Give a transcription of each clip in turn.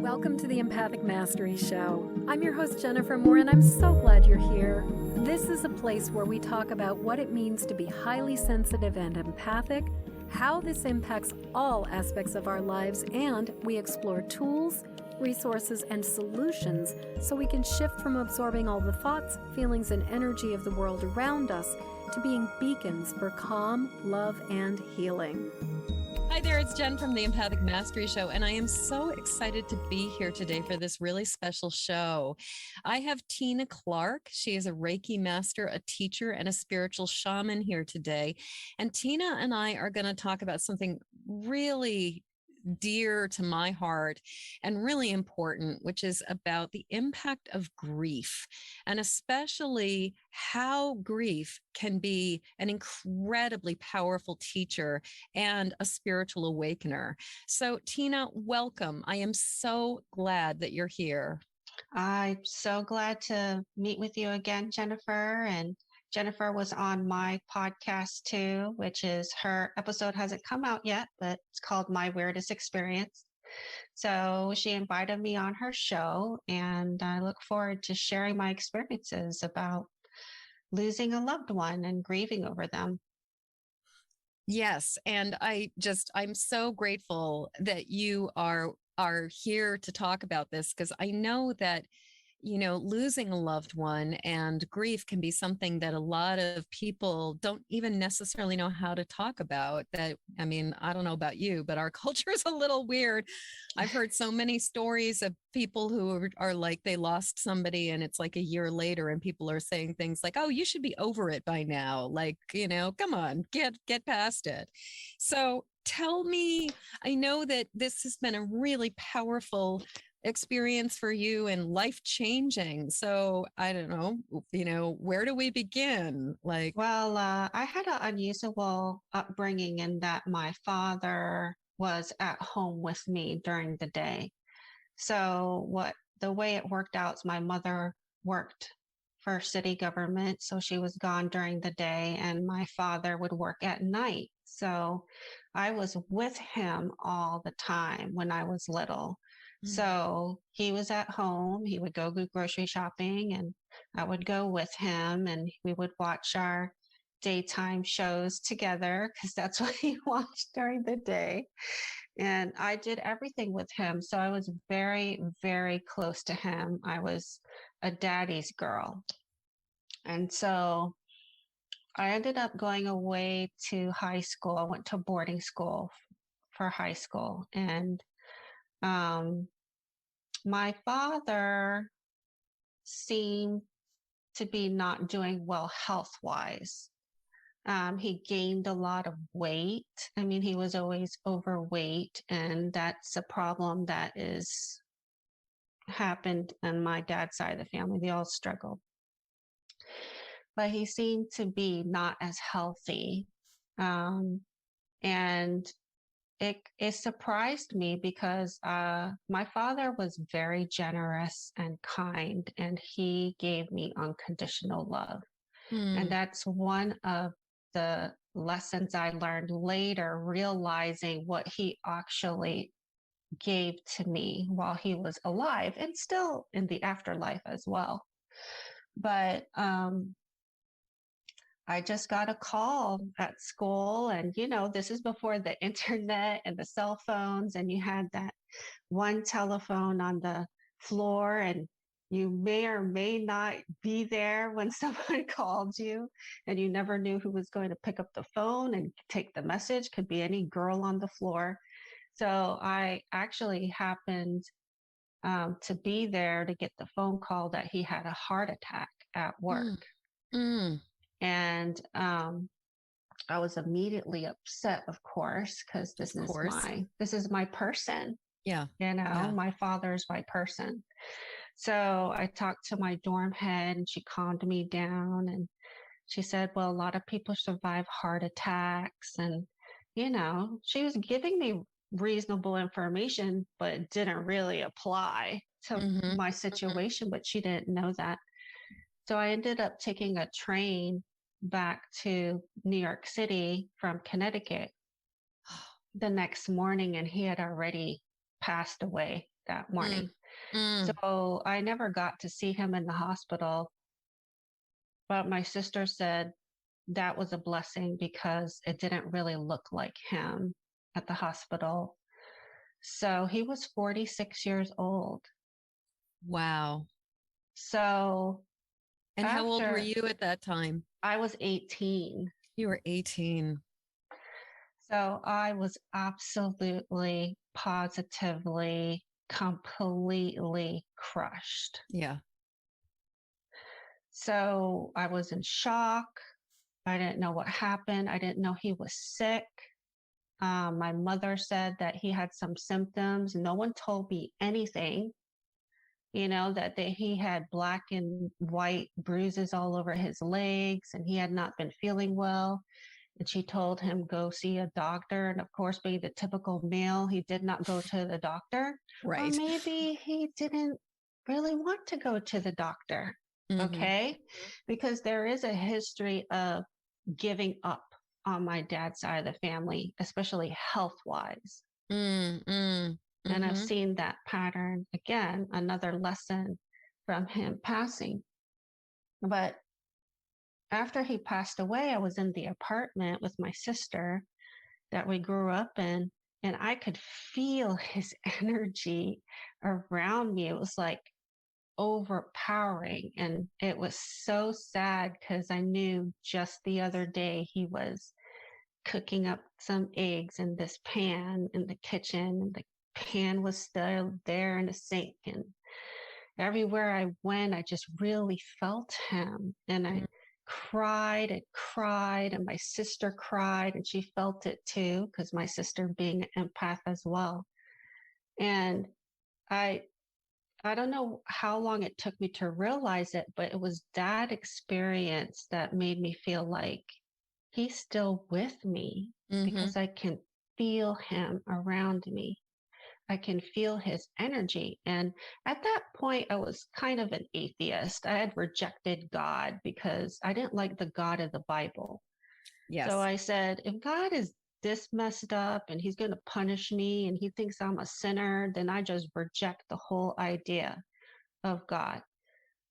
Welcome to the Empathic Mastery Show. I'm your host, Jennifer Moore, and I'm so glad you're here. This is a place where we talk about what it means to be highly sensitive and empathic, how this impacts all aspects of our lives, and we explore tools, resources, and solutions so we can shift from absorbing all the thoughts, feelings, and energy of the world around us to being beacons for calm, love, and healing. Hi there, it's Jen from the Empathic Mastery Show, and I am so excited to be here today for this really special show. I have Tina Clarke. She is a Reiki master, a teacher, and a spiritual shaman here today. And Tina and I are going to talk about something really dear to my heart and really important, which is about the impact of grief, and especially how grief can be an incredibly powerful teacher and a spiritual awakener. So, Tina, welcome. I am so glad that you're here. I'm so glad to meet with you again, Jennifer. And Jennifer was on my podcast too, which is her episode hasn't come out yet, but it's called My Weirdest Experience. So she invited me on her show, and I look forward to sharing my experiences about losing a loved one and grieving over them. Yes. And I'm so grateful that you are here to talk about this, because I know that, losing a loved one and grief can be something that a lot of people don't even necessarily know how to talk about. I don't know about you, but our culture is a little weird. I've heard so many stories of people who are like, they lost somebody and it's like a year later and people are saying things like, oh, you should be over it by now. Like, come on, get past it. So tell me, I know that this has been a really powerful experience for you and life-changing. So I don't know, where do we begin? Well, I had an unusual upbringing in that my father was at home with me during the day. So the way it worked out is my mother worked for city government, so she was gone during the day, and my father would work at night. So I was with him all the time when I was little. So he was at home, he would go grocery shopping, and I would go with him, and we would watch our daytime shows together because that's what he watched during the day. And I did everything with him. So I was very, very close to him. I was a daddy's girl. And so I ended up going away to high school. I went to boarding school for high school. And my father seemed to be not doing well health-wise. He gained a lot of weight. He was always overweight, and that's a problem that is happened on my dad's side of the family. They all struggled. But he seemed to be not as healthy. And it surprised me because my father was very generous and kind, and he gave me unconditional love. And that's one of the lessons I learned later, realizing what he actually gave to me while he was alive and still in the afterlife as well. But I just got a call at school, and this is before the internet and the cell phones, and you had that one telephone on the floor, and you may or may not be there when someone called you, and you never knew who was going to pick up the phone and take the message. Could be any girl on the floor. So I actually happened to be there to get the phone call that he had a heart attack at work. And I was immediately upset, of course, because this is my person. Yeah. My father's my person. So I talked to my dorm head, and she calmed me down, and she said, well, a lot of people survive heart attacks. And, she was giving me reasonable information, but it didn't really apply to my situation, but she didn't know that. So I ended up taking a train back to New York City from Connecticut the next morning, and he had already passed away that morning. Mm. So I never got to see him in the hospital. But my sister said that was a blessing because it didn't really look like him at the hospital. So he was 46 years old. Wow. So And how old were you at that time? I was 18. You were 18. So I was absolutely, positively, completely crushed. Yeah. So I was in shock. I didn't know what happened. I didn't know he was sick. My mother said that he had some symptoms. No one told me anything, that he had black and white bruises all over his legs and he had not been feeling well. And she told him, go see a doctor. And of course, being the typical male, he did not go to the doctor. Right. Or maybe he didn't really want to go to the doctor. Okay. Because there is a history of giving up on my dad's side of the family, especially health wise. And I've seen that pattern again, another lesson from him passing. But after he passed away, I was in the apartment with my sister that we grew up in, and I could feel his energy around me. It was like overpowering. And it was so sad because I knew just the other day he was cooking up some eggs in this pan in the kitchen, and the pan was still there in the sink. And everywhere I went, I just really felt him. And I cried and cried, and my sister cried, and she felt it too, because my sister being an empath as well. And I don't know how long it took me to realize it, but it was that experience that made me feel like he's still with me because I can feel him around me. I can feel his energy. And at that point, I was kind of an atheist. I had rejected God because I didn't like the God of the Bible. Yes. So I said, if God is this messed up and he's going to punish me and he thinks I'm a sinner, then I just reject the whole idea of God.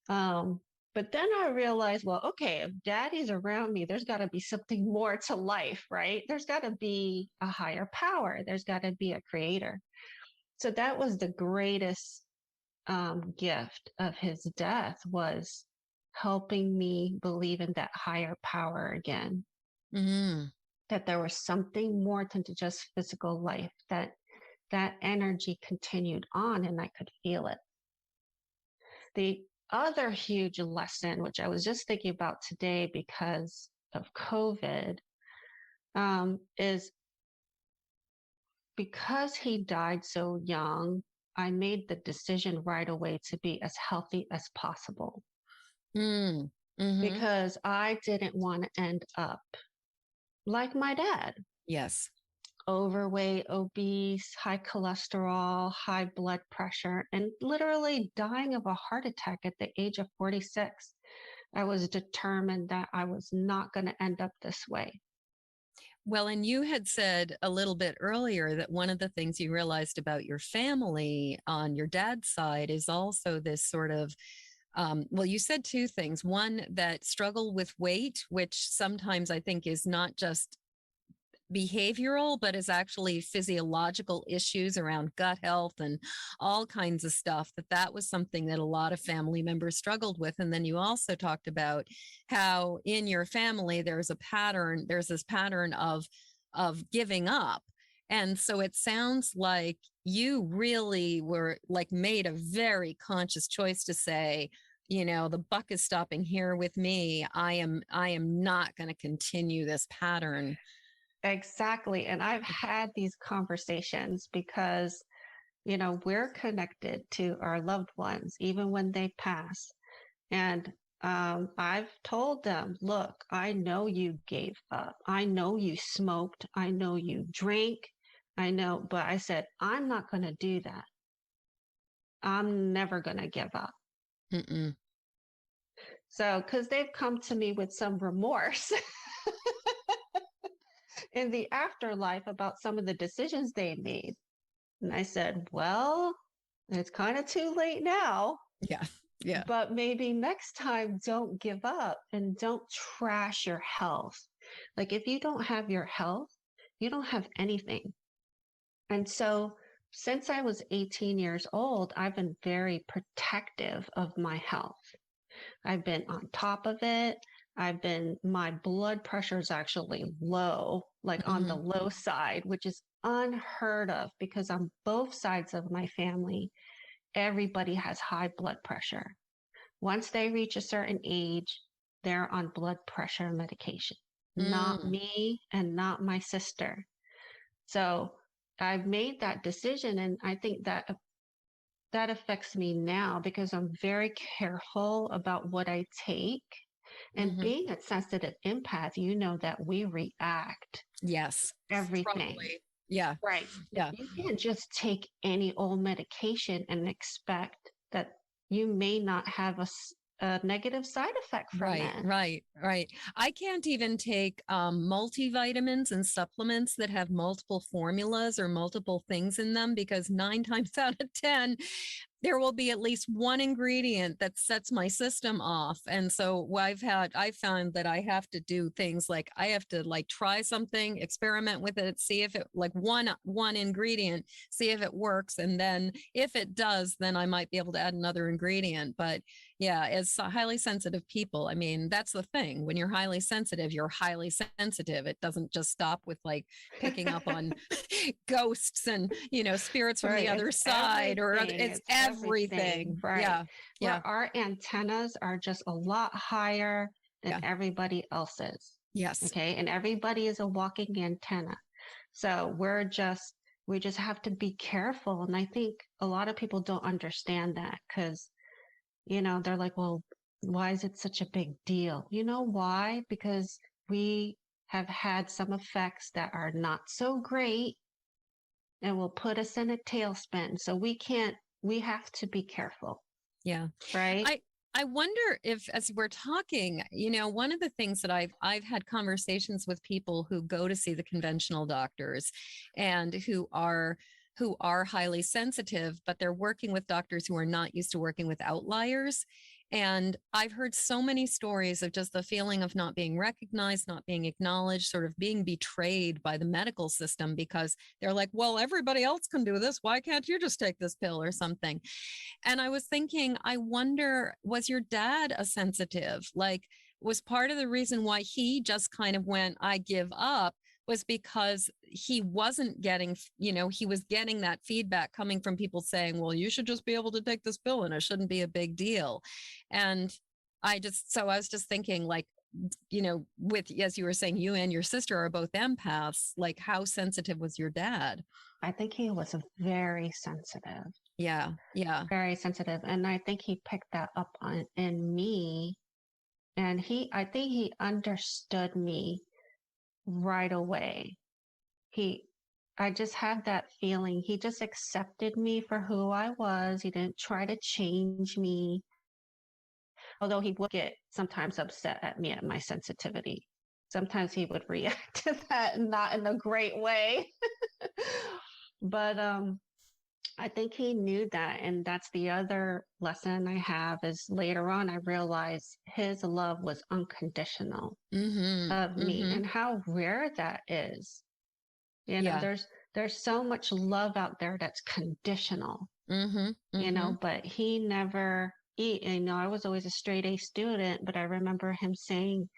But then I realized, well, okay, if daddy's around me, there's got to be something more to life, right? There's got to be a higher power. There's got to be a creator. So that was the greatest gift of his death, was helping me believe in that higher power again. That there was something more than just physical life, that energy continued on and I could feel it. The other huge lesson, which I was just thinking about today because of COVID, is because he died so young, I made the decision right away to be as healthy as possible. Because I didn't want to end up like my dad. Yes. Overweight, obese, high cholesterol, high blood pressure, and literally dying of a heart attack at the age of 46. I was determined that I was not going to end up this way. Well, and you had said a little bit earlier that one of the things you realized about your family on your dad's side is also this sort of, well, you said two things. One, that struggle with weight, which sometimes I think is not just behavioral, but is actually physiological issues around gut health and all kinds of stuff, that was something that a lot of family members struggled with. And then you also talked about how in your family there's this pattern of giving up. And so it sounds like you really were like made a very conscious choice to say, the buck is stopping here with me. I am not going to continue this pattern. Exactly. And I've had these conversations because, we're connected to our loved ones, even when they pass. And I've told them, look, I know you gave up. I know you smoked. I know you drank. I know, but I said, I'm not going to do that. I'm never going to give up. So, because they've come to me with some remorse in the afterlife about some of the decisions they made. And I said, well, It's kind of too late now. Yeah. Yeah. But maybe next time, don't give up and don't trash your health. Like if you don't have your health, you don't have anything. And so since I was 18 years old, I've been very protective of my health. I've been on top of it. My blood pressure is actually low, like on the low side, which is unheard of because on both sides of my family, everybody has high blood pressure. Once they reach a certain age, they're on blood pressure medication. Not me and not my sister. So I've made that decision, and I think that affects me now because I'm very careful about what I take. And being a sensitive empath, you know that we react. Yes. Everything. Strongly. Yeah. Right. Yeah. You can't just take any old medication and expect that you may not have a negative side effect from it. Right. I can't even take multivitamins and supplements that have multiple formulas or multiple things in them because 9 times out of 10, there will be at least one ingredient that sets my system off. And so I found that I have to do things like I have to like try something, experiment with it, see if it like one ingredient, see if it works. And then if it does, then I might be able to add another ingredient. But yeah, as highly sensitive people, I mean, that's the thing. When you're highly sensitive, you're highly sensitive. It doesn't just stop with like picking up on ghosts and, spirits from the other side or it's everything. Right. Yeah. Our antennas are just a lot higher than everybody else's. Yes. Okay. And everybody is a walking antenna. So we just have to be careful. And I think a lot of people don't understand that because, they're like, well, why is it such a big deal? You know why? Because we have had some effects that are not so great and will put us in a tailspin. So we have to be careful. Yeah. Right. I wonder if, as we're talking, one of the things that I've had conversations with people who go to see the conventional doctors and who are highly sensitive, but they're working with doctors who are not used to working with outliers. And I've heard so many stories of just the feeling of not being recognized, not being acknowledged, sort of being betrayed by the medical system because they're like, well, everybody else can do this. Why can't you just take this pill or something? And I was thinking, I wonder, was your dad a sensitive? Like, was part of the reason why he just kind of went, I give up, was because he wasn't getting, he was getting that feedback coming from people saying, well, you should just be able to take this pill and it shouldn't be a big deal. And I was just thinking like, with, as you were saying, you and your sister are both empaths, like how sensitive was your dad? I think he was very sensitive. Yeah. Yeah. Very sensitive. And I think he picked that up in me. And I think he understood me right away. I just had that feeling. He just accepted me for who I was. He didn't try to change me. Although he would get sometimes upset at me at my sensitivity. Sometimes he would react to that, not in a great way. But I think he knew that. And that's the other lesson I have is later on, I realized his love was unconditional of me and how rare that is. There's so much love out there that's conditional, but he never, I was always a straight A student, but I remember him saying,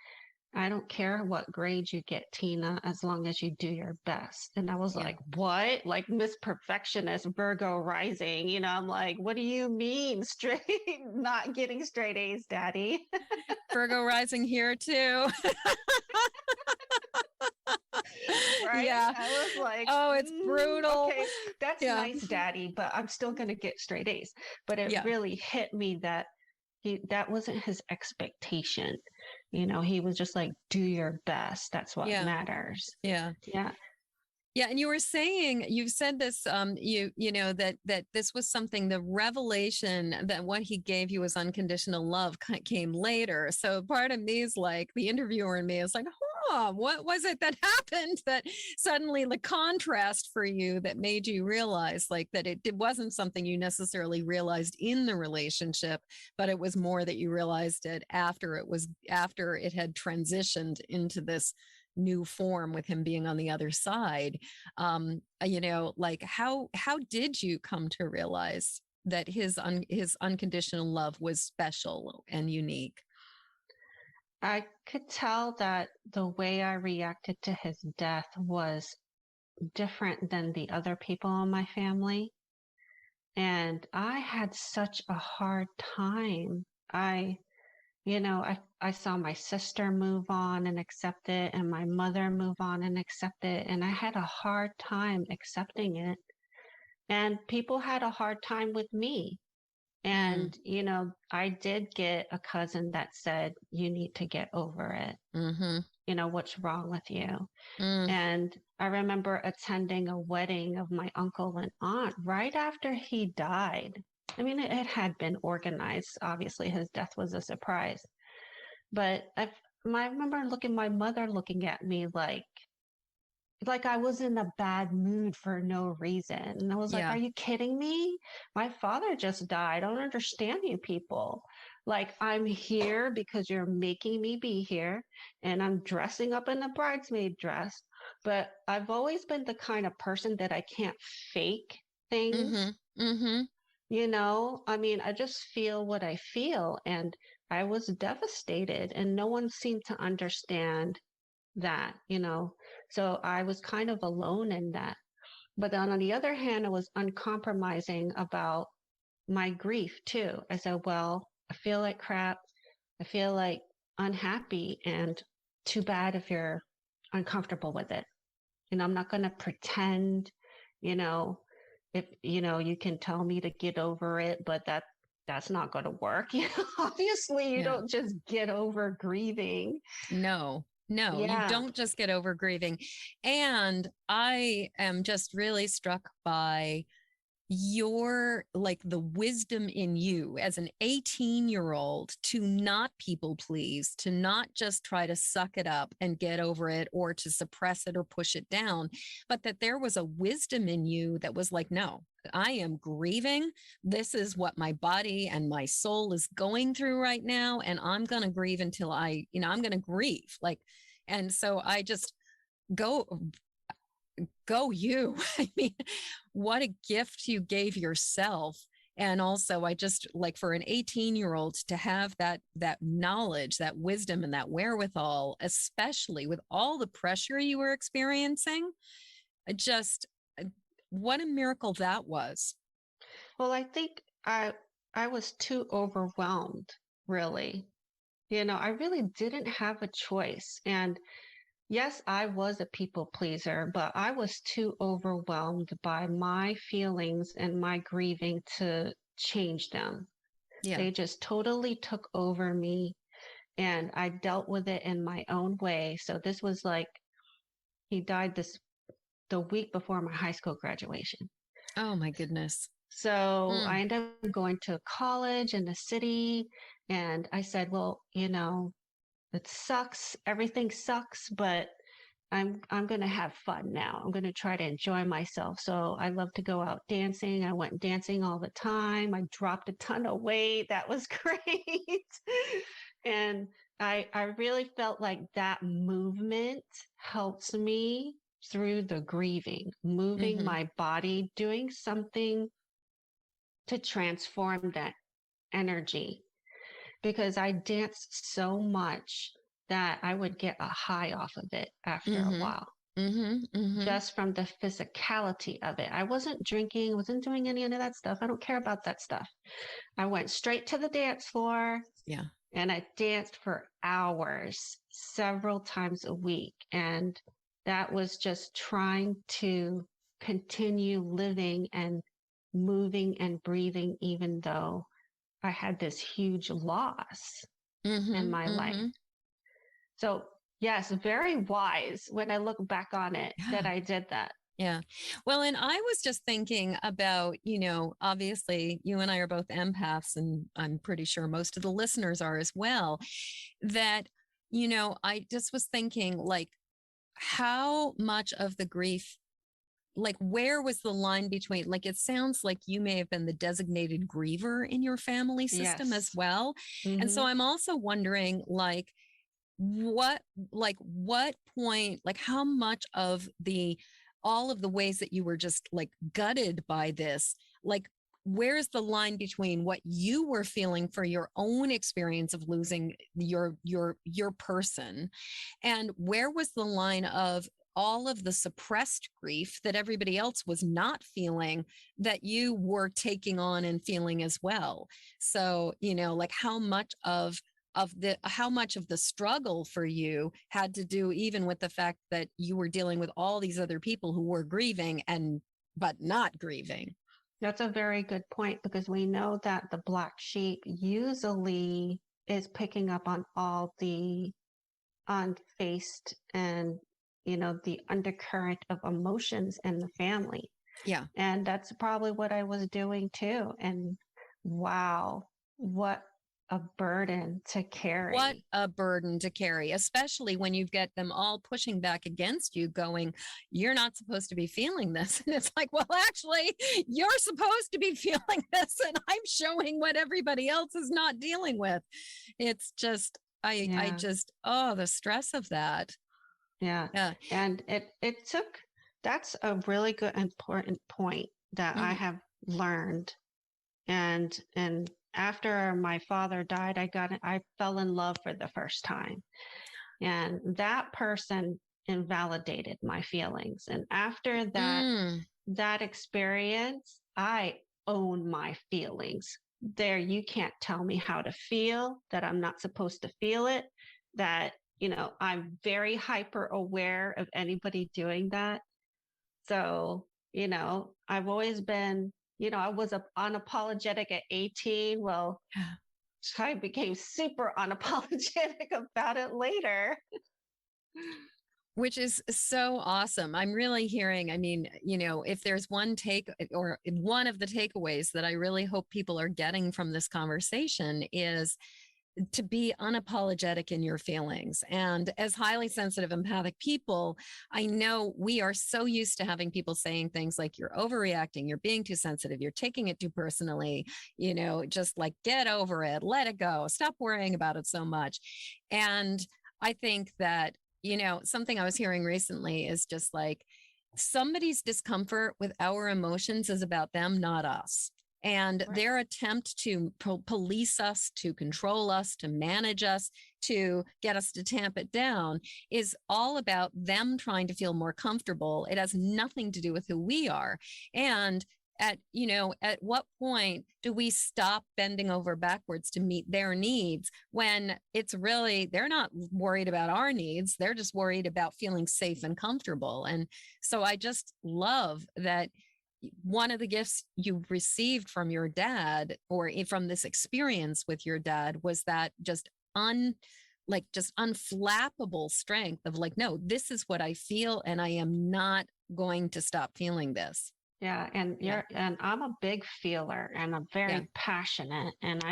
I don't care what grade you get, Tina, as long as you do your best. And I was like, what? Like Miss Perfectionist, Virgo rising. I'm like, what do you mean not getting straight A's, Daddy? Virgo rising here too. Right? Yeah. I was like, oh, it's brutal. Okay, that's nice, Daddy, but I'm still going to get straight A's. But it really hit me that that wasn't his expectation. He was just like, do your best. That's what matters. Yeah. Yeah. Yeah. And you said this, that this was something, the revelation that what he gave you was unconditional love came later. So part of me is like, the interviewer in me is like, Mom, what was it that happened that suddenly the contrast for you that made you realize like that it wasn't something you necessarily realized in the relationship, but it was more that you realized it after it had transitioned into this new form with him being on the other side. Like how did you come to realize that his unconditional love was special and unique? I could tell that the way I reacted to his death was different than the other people in my family. And I had such a hard time. I saw my sister move on and accept it, and my mother move on and accept it. And I had a hard time accepting it. And people had a hard time with me. And, I did get a cousin that said, you need to get over it. What's wrong with you? And I remember attending a wedding of my uncle and aunt right after he died. I mean, it had been organized. Obviously, his death was a surprise. But I remember my mother looking at me like I was in a bad mood for no reason. And I was like, are you kidding me? My father just died. I don't understand you people. Like, I'm here because you're making me be here, and I'm dressing up in a bridesmaid dress. But I've always been the kind of person that I can't fake things. I mean, I just feel what I feel. And I was devastated, and no one seemed to understand that, So I was kind of alone in that. But then on the other hand, I was uncompromising about my grief too. I said, well, I feel like crap. I feel like unhappy, and too bad if you're uncomfortable with it. I'm not going to pretend, if, you can tell me to get over it, but that's not going to work. Obviously you don't just get over grieving. No, you don't just get over grieving. And I am just really struck by your, like, the wisdom in you as an 18-year-old to not people please, to not just try to suck it up and get over it or to suppress it or push it down, but that there was a wisdom in you that was like, no, I am grieving. This is what my body and my soul is going through right now. And I'm going to grieve until I'm going to grieve. Like, and so I just go you. I mean, what a gift you gave yourself. And also, I just like for an 18-year-old to have that knowledge, that wisdom, and that wherewithal, especially with all the pressure you were experiencing, just what a miracle that was. Well, I think I was too overwhelmed, really. I really didn't have a choice. And yes, I was a people pleaser, but I was too overwhelmed by my feelings and my grieving to change them. Yeah. They just totally took over me, and I dealt with it in my own way. So this was like, he died the week before my high school graduation. Oh my goodness. So I ended up going to college in the city, and I said, well, it sucks. Everything sucks, but I'm going to have fun now. I'm going to try to enjoy myself. So I love to go out dancing. I went dancing all the time. I dropped a ton of weight. That was great. And I really felt like that movement helps me through the grieving, moving my body, doing something to transform that energy. Because I danced so much that I would get a high off of it after a while. Just from the physicality of it. I wasn't drinking, wasn't doing any of that stuff. I don't care about that stuff. I went straight to the dance floor. Yeah. And I danced for hours, several times a week. And that was just trying to continue living and moving and breathing, even though I had this huge loss in my life. So yes, very wise when I look back on it that I did that. Yeah. Well, and I was just thinking about, obviously you and I are both empaths, and I'm pretty sure most of the listeners are as well, that I just was thinking, like, how much of the grief, like, where was the line between, like, it sounds like you may have been the designated griever in your family system as Yes. well. And so I'm also wondering, like, what point, like, how much of all of the ways that you were just like gutted by this, like, where's the line between what you were feeling for your own experience of losing your person, and where was the line of all of the suppressed grief that everybody else was not feeling that you were taking on and feeling as well? So, like, how much of the struggle for you had to do even with the fact that you were dealing with all these other people who were grieving but not grieving? That's a very good point, because we know that the black sheep usually is picking up on all the unfaced and, the undercurrent of emotions in the family. Yeah. And that's probably what I was doing too. And wow, what a burden to carry. What a burden to carry, especially when you get them all pushing back against you, going, you're not supposed to be feeling this. And it's like, well, actually, you're supposed to be feeling this, and I'm showing what everybody else is not dealing with. It's just, the stress of that. Yeah. Yeah. And that's a really good, important point that I have learned. And after my father died, I fell in love for the first time. And that person invalidated my feelings. And after that experience, I own my feelings. You can't tell me how to feel, that I'm not supposed to feel it, that, I'm very hyper aware of anybody doing that. So, I've always been, I was unapologetic at 18. Well, I became super unapologetic about it later. Which is so awesome. I'm really hearing, I mean, if there's one of the takeaways that I really hope people are getting from this conversation is to be unapologetic in your feelings. And as highly sensitive, empathic people, I know we are so used to having people saying things like, you're overreacting, you're being too sensitive, you're taking it too personally, just like, get over it, let it go, stop worrying about it so much. And I think that, something I was hearing recently is just like, somebody's discomfort with our emotions is about them, not us. And their attempt to police us, to control us, to manage us, to get us to tamp it down is all about them trying to feel more comfortable. It has nothing to do with who we are. And at what point do we stop bending over backwards to meet their needs, when it's really, they're not worried about our needs. They're just worried about feeling safe and comfortable. And so I just love that one of the gifts you received from your dad, or from this experience with your dad, was that just unflappable strength of like, no, this is what I feel, and I am not going to stop feeling this. Yeah. And I'm a big feeler, and I'm very passionate. And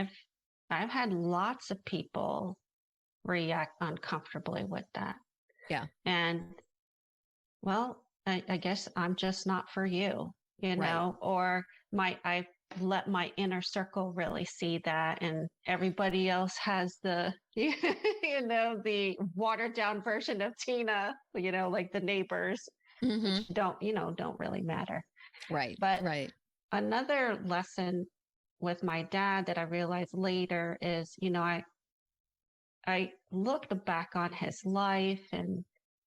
I've had lots of people react uncomfortably with that. Yeah. And well, I guess I'm just not for you. Or I let my inner circle really see that, and everybody else has the, the watered down version of Tina, like the neighbors, which don't really matter. Right. But right. Another lesson with my dad that I realized later is, I looked back on his life, and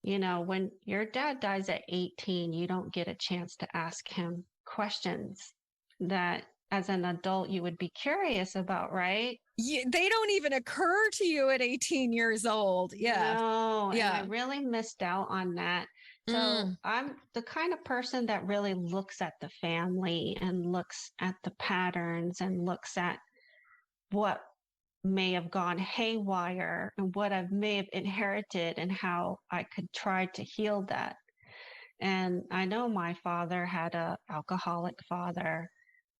when your dad dies at 18, you don't get a chance to ask him questions that as an adult you would be curious about, right? They don't even occur to you at 18 years old. Yeah. No, and I really missed out on that. So I'm the kind of person that really looks at the family and looks at the patterns and looks at what may have gone haywire and what I may have inherited, and how I could try to heal that. And I know my father had an alcoholic father,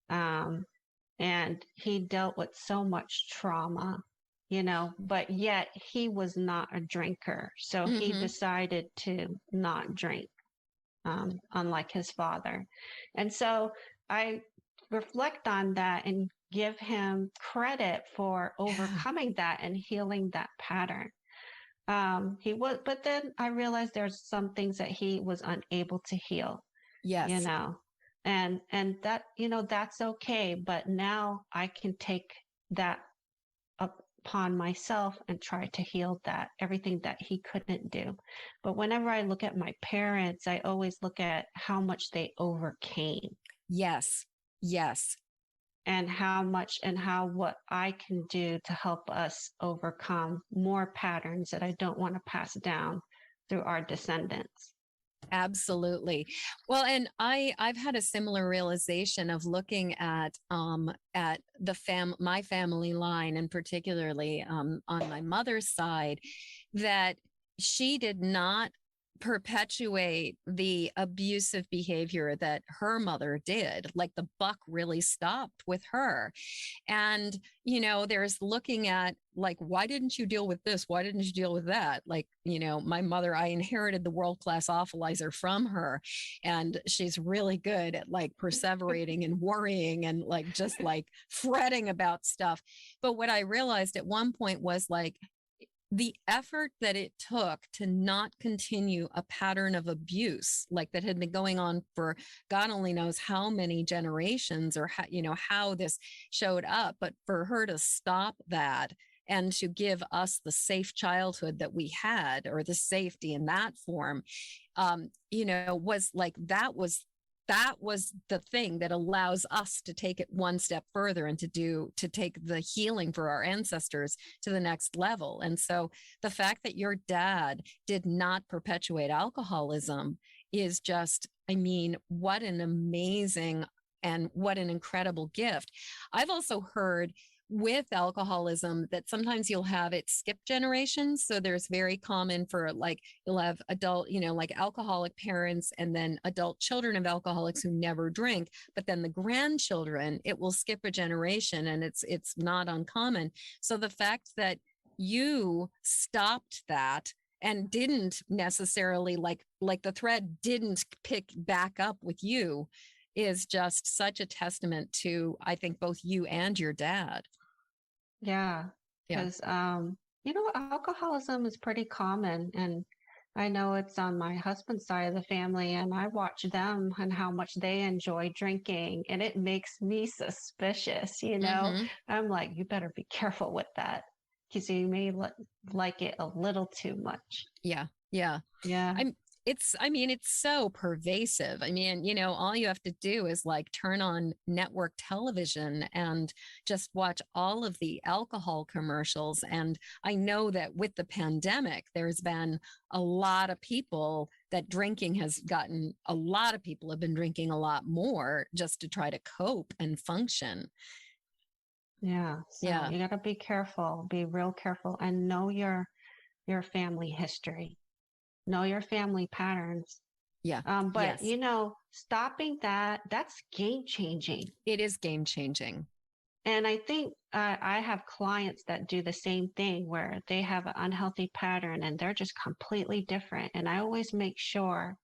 and he dealt with so much trauma but yet he was not a drinker. So he decided to not drink, unlike his father. And so I reflect on that and give him credit for overcoming that and healing that pattern. But then I realized there's some things that he was unable to heal. Yes. And that, that's okay. But now I can take that upon myself and try to heal that, everything that he couldn't do. But whenever I look at my parents, I always look at how much they overcame. Yes. Yes. And what I can do to help us overcome more patterns that I don't want to pass down through our descendants. Absolutely. Well, and I've had a similar realization of looking at my family line, and particularly on my mother's side, that she did not perpetuate the abusive behavior that her mother did. Like the buck really stopped with her. And, there's looking at like, why didn't you deal with this? Why didn't you deal with that? Like, my mother, I inherited the world-class awfulizer from her, and she's really good at like perseverating and worrying and like, just like fretting about stuff. But what I realized at one point was like, the effort that it took to not continue a pattern of abuse, like that had been going on for God only knows how many generations, or how this showed up, but for her to stop that and to give us the safe childhood that we had, or the safety in that form, was like, that was the thing that allows us to take it one step further and to take the healing for our ancestors to the next level. And so the fact that your dad did not perpetuate alcoholism is just, what an amazing and what an incredible gift. I've also heard with alcoholism that sometimes you'll have it skip generations. So there's very common for like, you'll have adult, like alcoholic parents, and then adult children of alcoholics who never drink, but then the grandchildren, it will skip a generation, and it's not uncommon. So the fact that you stopped that and didn't necessarily like the thread didn't pick back up with you is just such a testament to, I think, both you and your dad. Yeah, because alcoholism is pretty common, and I know it's on my husband's side of the family, and I watch them and how much they enjoy drinking, and it makes me suspicious. I'm like, you better be careful with that, because you may like it a little too much. Yeah. It's so pervasive. All you have to do is like turn on network television and just watch all of the alcohol commercials. And I know that with the pandemic, there's been a lot of people that drinking has gotten, a lot of people have been drinking a lot more just to try to cope and function. Yeah. So you got to be careful, be real careful, and know your family history. Know your family patterns. Yeah. But stopping that's game changing. It is game changing. And I think I have clients that do the same thing, where they have an unhealthy pattern and they're just completely different. And I always make sure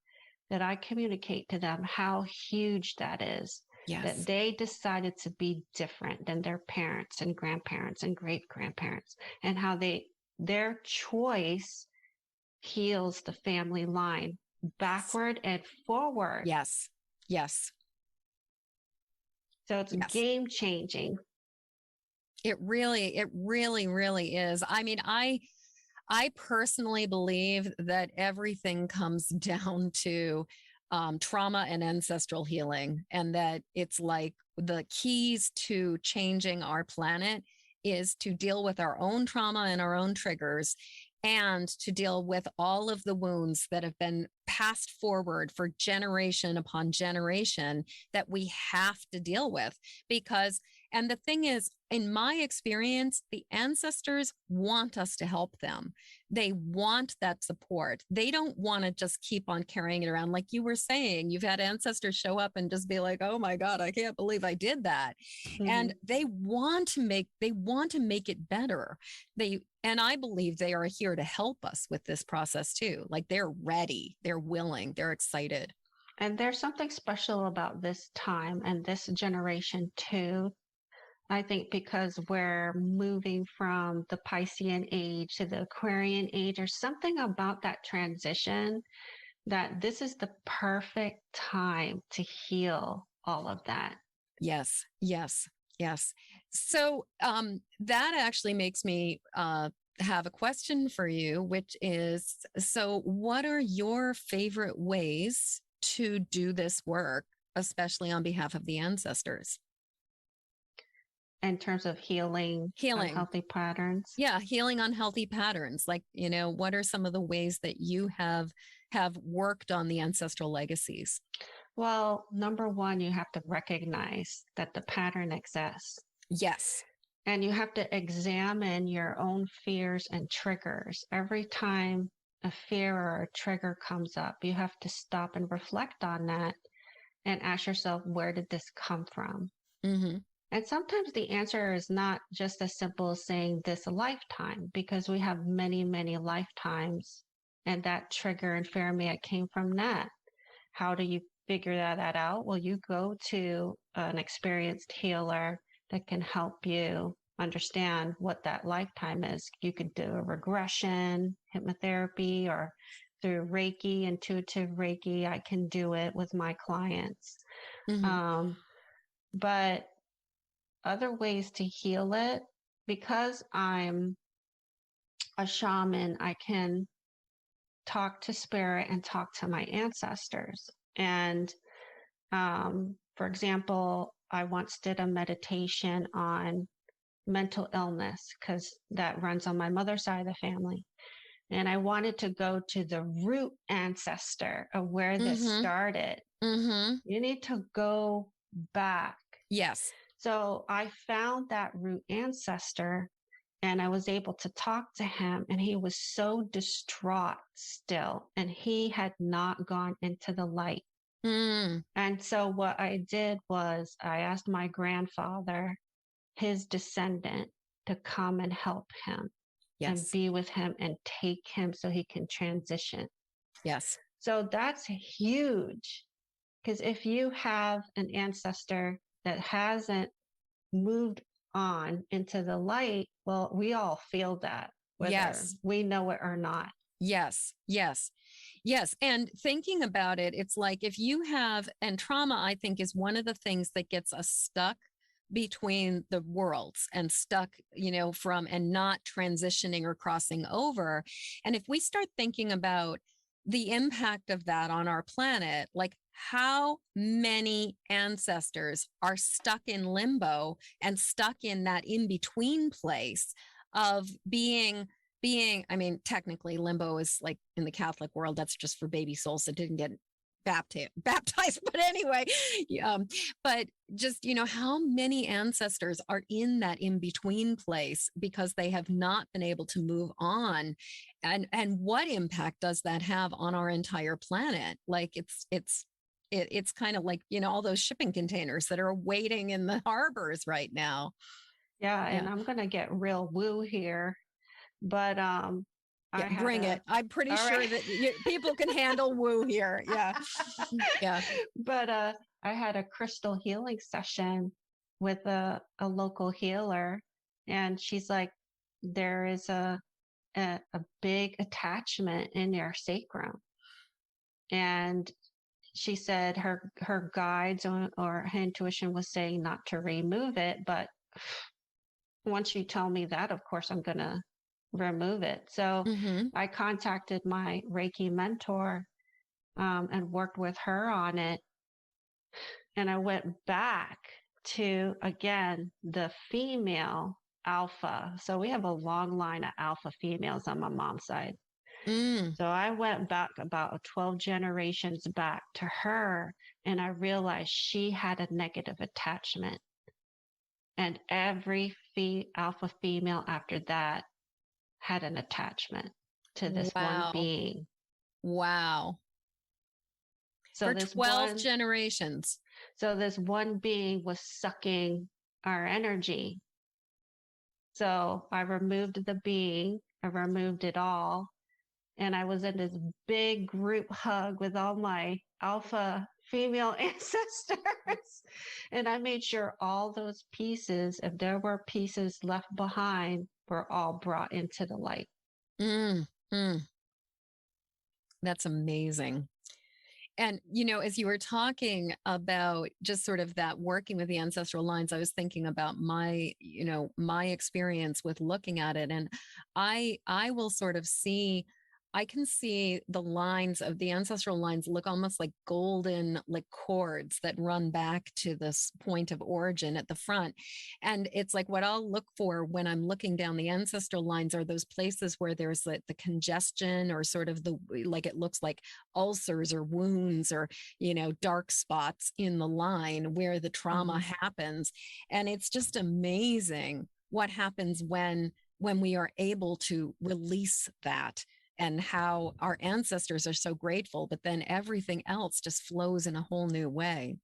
that I communicate to them how huge that is. Yes. That they decided to be different than their parents and grandparents and great grandparents, and how their choice heals the family line backward and forward. Yes. So it's game changing. It really is. I personally believe that everything comes down to trauma and ancestral healing, and that it's like the keys to changing our planet is to deal with our own trauma and our own triggers, and to deal with all of the wounds that have been passed forward for generation upon generation that we have to deal with. Because And the thing is, in my experience, the ancestors want us to help them. They want that support. They don't want to just keep on carrying it around. Like you were saying, you've had ancestors show up and just be like, oh my God, I can't believe I did that. And they want to make it better. And I believe they are here to help us with this process too. Like they're ready, they're willing, they're excited. And there's something special about this time and this generation too. I think because we're moving from the Piscean age to the Aquarian age, or something about that transition, that this is the perfect time to heal all of that. Yes, yes, yes. So that actually makes me have a question for you, which is, so what are your favorite ways to do this work, especially on behalf of the ancestors? In terms of healing unhealthy patterns? Yeah, healing unhealthy patterns. Like, what are some of the ways that you have worked on the ancestral legacies? Well, number one, you have to recognize that the pattern exists. Yes. And you have to examine your own fears and triggers. Every time a fear or a trigger comes up, you have to stop and reflect on that and ask yourself, where did this come from? Mm-hmm. And sometimes the answer is not just as simple as saying this lifetime, because we have many, many lifetimes, and that trigger and fear may have came from that. How do you figure that out? Well, you go to an experienced healer that can help you understand what that lifetime is. You could do a regression, hypnotherapy, or through Reiki, intuitive Reiki. I can do it with my clients. Mm-hmm. But other ways to heal it, because I'm a shaman, I can talk to spirit and talk to my ancestors. And for example, I once did a meditation on mental illness because that runs on my mother's side of the family. And I wanted to go to the root ancestor of where this started. Mm-hmm. You need to go back. Yes. So I found that root ancestor and I was able to talk to him, and he was so distraught still, and he had not gone into the light. And so what I did was I asked my grandfather, his descendant, to come and help him. Yes. And be with him and take him so he can transition. Yes. So that's huge, because if you have an ancestor that hasn't moved on into the light, well, we all feel that, whether we know it or not. Yes, yes, yes. And thinking about it, it's like if you have, and trauma, I think, is one of the things that gets us stuck between the worlds and stuck, from and not transitioning or crossing over. And if we start thinking about the impact of that on our planet, like how many ancestors are stuck in limbo and stuck in that in-between place of being, I mean, technically limbo is like in the Catholic world, that's just for baby souls that didn't get baptized. But anyway, but just, how many ancestors are in that in-between place because they have not been able to move on. And what impact does that have on our entire planet? Like it's kind of like, all those shipping containers that are waiting in the harbors right now. Yeah. And I'm going to get real woo here, but, bring it. I'm pretty sure that people can handle woo here. Yeah. Yeah. But I had a crystal healing session with a local healer, and she's like, there is a big attachment in your sacrum. And she said her guides or her intuition was saying not to remove it. But once you tell me that, of course, I'm going to remove it. So I contacted my Reiki mentor and worked with her on it. And I went back to, again, the female alpha. So we have a long line of alpha females on my mom's side. So I went back about 12 generations back to her, and I realized she had a negative attachment. And every alpha female after that had an attachment to this one Wow. being. Wow. So For this 12 generations. So this one being was sucking our energy. So I removed the being, I removed it all. And I was in this big group hug with all my alpha female ancestors. And I made sure all those pieces, if there were pieces left behind, were all brought into the light. That's amazing. And, you know, as you were talking about just sort of that working with the ancestral lines, I was thinking about my, you know, my experience with looking at it. And I will sort of see, I can see the lines of the ancestral lines look almost like golden, like cords that run back to this point of origin at the front. And it's like what I'll look for when I'm looking down the ancestral lines are those places where there's like the congestion or sort of the, like it looks like ulcers or wounds or, you know, dark spots in the line where the trauma happens. And it's just amazing what happens when we are able to release that, and how our ancestors are so grateful, but then everything else just flows in a whole new way.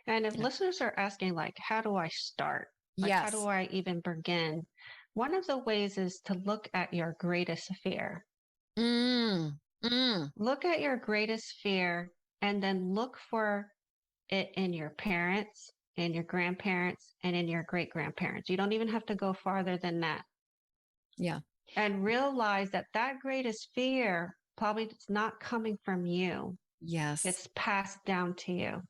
And if listeners are asking, like, how do I start? Like, how do I even begin? One of the ways is to look at your greatest fear. Look at your greatest fear and then look for it in your parents, in your grandparents, and in your great grandparents. You don't even have to go farther than that. Yeah. And realize that that greatest fear probably is not coming from you. Yes. It's passed down to you.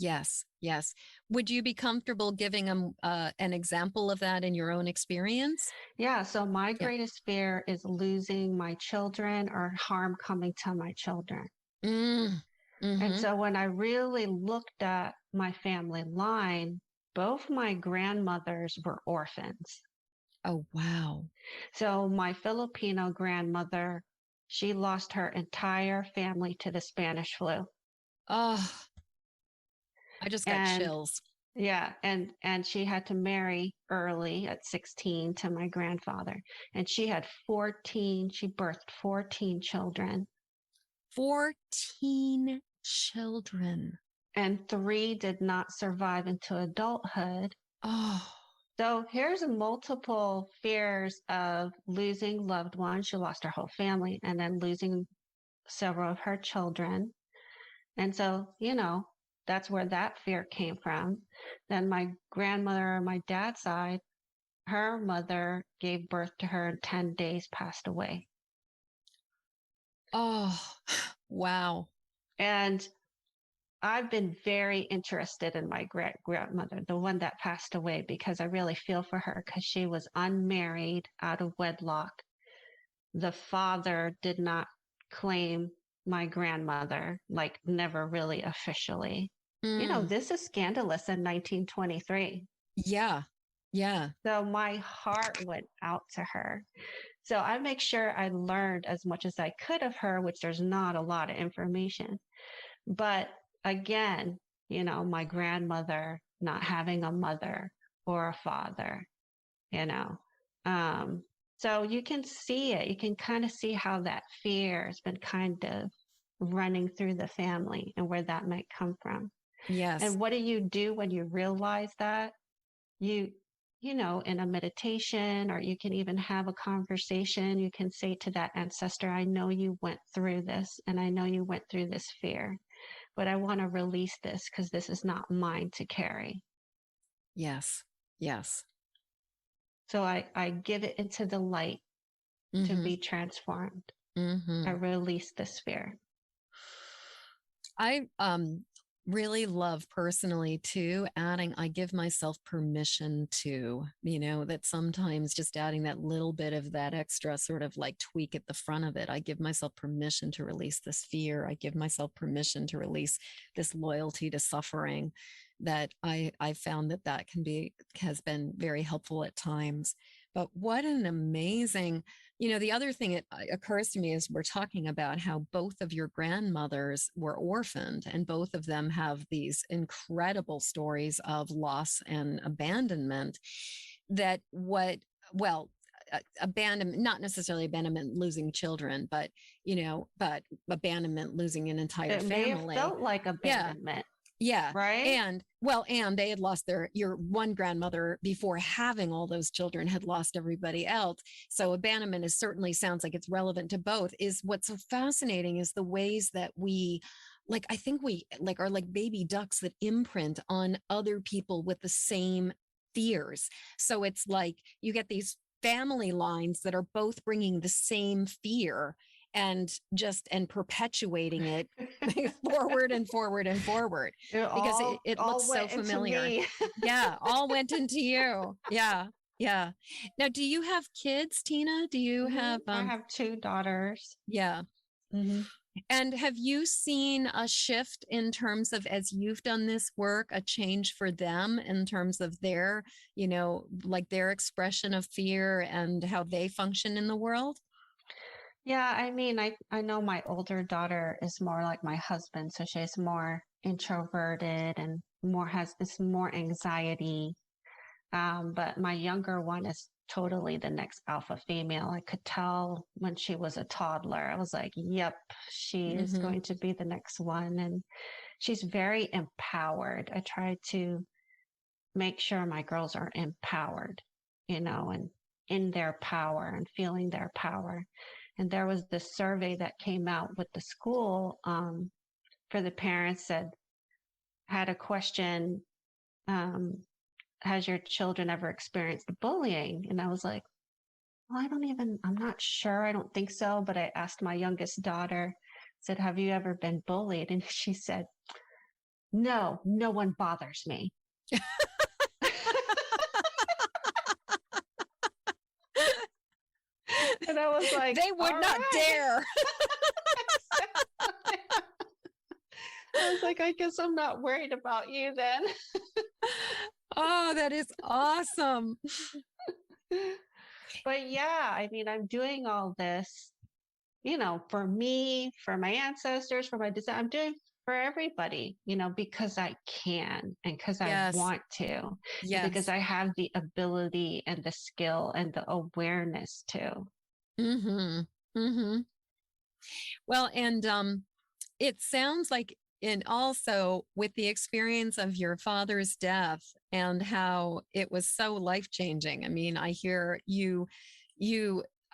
Yes. Yes. Would you be comfortable giving an example of that in your own experience? Yeah. So my greatest fear is losing my children or harm coming to my children. And so when I really looked at my family line, both my grandmothers were orphans. Oh, wow. So my Filipino grandmother, she lost her entire family to the Spanish flu. Oh, I just got chills. Yeah. And she had to marry early at 16 to my grandfather. And she had she birthed 14 children. 14 children. And 3 did not survive into adulthood. Oh. So here's multiple fears of losing loved ones. She lost her whole family and then losing several of her children. And so, you know, that's where that fear came from. Then my grandmother on my dad's side, her mother gave birth to her in 10 days, passed away. Oh, wow. And I've been very interested in my grandmother, the one that passed away, because I really feel for her because she was unmarried, out of wedlock. The father did not claim my grandmother, like never really officially. You know, this is scandalous in 1923. Yeah. Yeah. So my heart went out to her. So I make sure I learned as much as I could of her, which there's not a lot of information. But again, you know, my grandmother not having a mother or a father, you know. So you can see it. You can kind of see how that fear has been kind of running through the family and where that might come from. Yes. And what do you do when you realize that? You know, in a meditation, or you can even have a conversation, you can say to that ancestor, I know you went through this, and I know you went through this fear, but I want to release this because this is not mine to carry. Yes. Yes. So I give it into the light to be transformed. I release this fear. I really love personally too, adding, I give myself permission to, you know, that sometimes just adding that little bit of that extra sort of like tweak at the front of it. I give myself permission to release this fear. I give myself permission to release this loyalty to suffering. That I found that has been very helpful at times. But what an amazing, the other thing that occurs to me is we're talking about how both of your grandmothers were orphaned, and both of them have these incredible stories of loss and abandonment that abandonment, not necessarily abandonment, losing children, but abandonment, losing an entire It may have family. felt like Yeah. abandonment. Yeah. Right. And they had lost your one grandmother before having all those children, had lost everybody else. So abandonment certainly sounds like it's relevant to both. Is what's so fascinating is the ways that we, I think we are like baby ducks that imprint on other people with the same fears. So it's like you get these family lines that are both bringing the same fear and perpetuating it forward and forward and forward, because it looks so familiar. Yeah, all went into you. Yeah. Yeah. Now, do you have kids, Tina? Do you have I have 2 daughters. Yeah. Mm-hmm. And have you seen a shift in terms of, as you've done this work, a change for them in terms of their, their expression of fear and how they function in the world? Yeah, I mean, I know my older daughter is more like my husband, so she's more introverted and has this more anxiety. But my younger one is totally the next alpha female. I could tell when she was a toddler. I was like, yep, she is going to be the next one. And she's very empowered. I try to make sure my girls are empowered, and in their power and feeling their power. And there was this survey that came out with the school for the parents that had a question, has your children ever experienced bullying? And I was like, well, I'm not sure. I don't think so. But I asked my youngest daughter, said, have you ever been bullied? And she said, no one bothers me. And I was like, they would not dare. I was like, I guess I'm not worried about you then. Oh, that is awesome. But yeah, I mean, I'm doing all this, for me, for my ancestors, for my descendants. I'm doing for everybody, because I can and because I want to. Yes. Because I have the ability and the skill and the awareness to. Mm-hmm. Mm-hmm. Well, and it sounds like, and also with the experience of your father's death and how it was so life-changing. I mean, I hear you,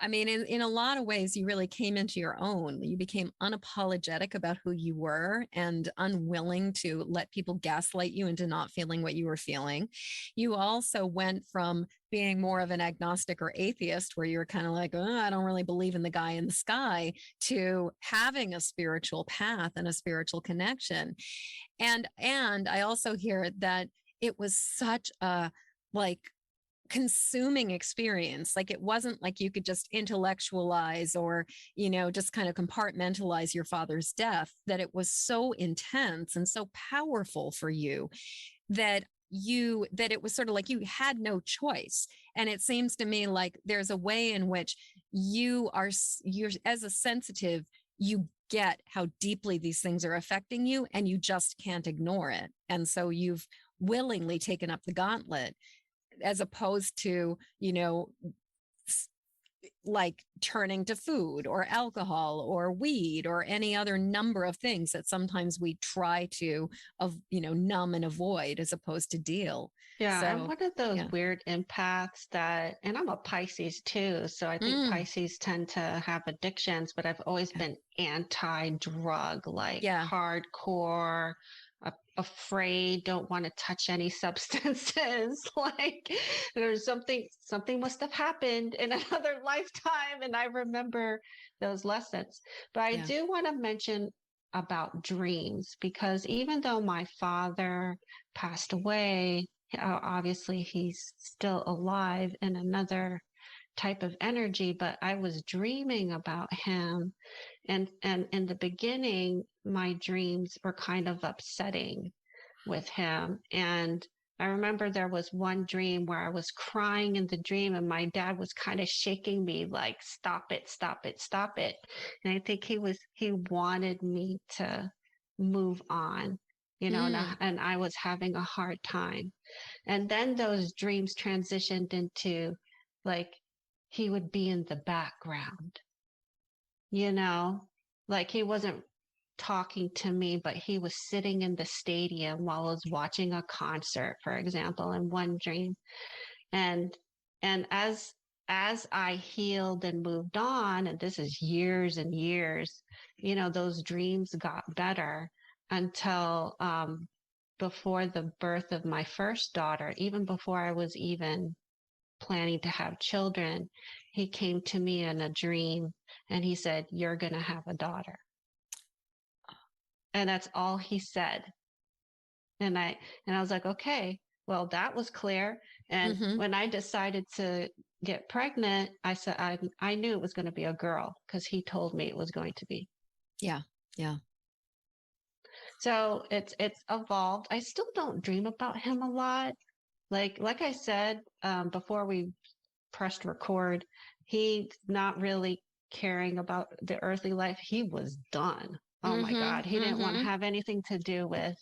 I mean, in a lot of ways, you really came into your own. You became unapologetic about who you were and unwilling to let people gaslight you into not feeling what you were feeling. You also went from being more of an agnostic or atheist, where you're kind of like, oh, I don't really believe in the guy in the sky, to having a spiritual path and a spiritual connection. And I also hear that it was such a consuming experience. Like, it wasn't like you could just intellectualize or, just kind of compartmentalize your father's death, that it was so intense and so powerful for you that it was sort of like you had no choice. And it seems to me like there's a way in which you're as a sensitive, you get how deeply these things are affecting you, and you just can't ignore it. And so you've willingly taken up the gauntlet, as opposed to, like turning to food or alcohol or weed or any other number of things that sometimes we try to, numb and avoid, as opposed to deal. Yeah, So, I'm one of those weird empaths and I'm a Pisces too. So I think Pisces tend to have addictions, but I've always been anti-drug, hardcore, afraid, don't want to touch any substances. Like, there's something must have happened in another lifetime. And I remember those lessons. But I do want to mention about dreams, because even though my father passed away, obviously he's still alive in another type of energy, but I was dreaming about him. And in the beginning, my dreams were kind of upsetting with him. And I remember there was one dream where I was crying in the dream and my dad was kind of shaking me like, stop it, stop it, stop it. And I think he wanted me to move on, and I was having a hard time. And then those dreams transitioned into like, he would be in the background, like he wasn't talking to me, but he was sitting in the stadium while I was watching a concert, for example, in one dream. And as I healed and moved on, and this is years and years, those dreams got better until before the birth of my first daughter, even before I was even planning to have children, he came to me in a dream and he said, "You're going to have a daughter." And that's all he said. And I was like, okay, well, that was clear. And when I decided to get pregnant, I said, I knew it was going to be a girl because he told me it was going to be. Yeah. Yeah. So it's evolved. I still don't dream about him a lot. Like I said, before we pressed record, he's not really caring about the earthly life. He was done. Oh my God. He didn't want to have anything to do with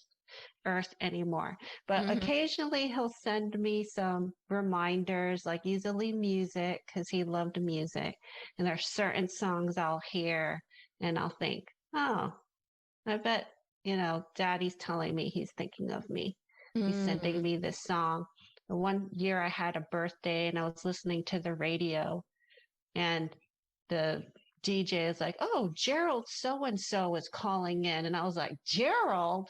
Earth anymore. But occasionally he'll send me some reminders, like usually music, because he loved music. And there's certain songs I'll hear and I'll think, oh, I bet, Daddy's telling me he's thinking of me. He's sending me this song. The one year I had a birthday and I was listening to the radio and the DJ is like, "Oh, Gerald so-and-so is calling in." And I was like, "Gerald?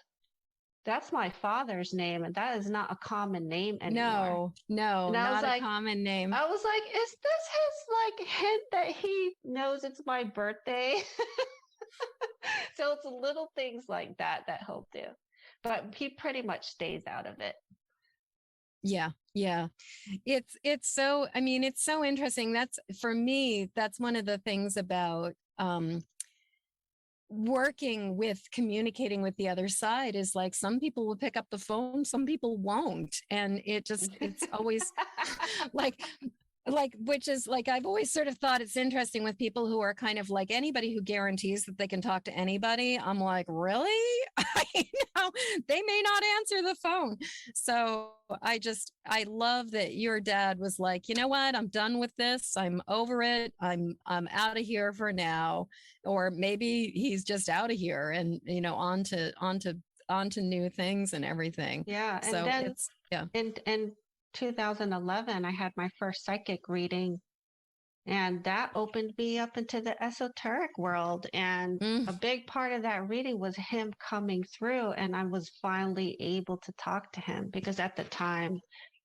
That's my father's name. And that is not a common name anymore." No, And I was not a like, common name. I was like, is this his hint that he knows it's my birthday? So it's little things like that he'll do. But he pretty much stays out of it. Yeah. Yeah. It's so, I mean, it's so interesting. That's for me, that's one of the things about, working with communicating with the other side is like, some people will pick up the phone, some people won't. And it's always like, which is like, I've always sort of thought it's interesting with people who are kind of like, anybody who guarantees that they can talk to anybody. I'm like, really? They may not answer the phone. So I love that your dad was like, you know what? I'm done with this. I'm over it. I'm out of here for now. Or maybe he's just out of here and, on to new things and everything. Yeah. And so then it's, yeah. in 2011, I had my first psychic reading, and that opened me up into the esoteric world. And a big part of that reading was him coming through, and I was finally able to talk to him because at the time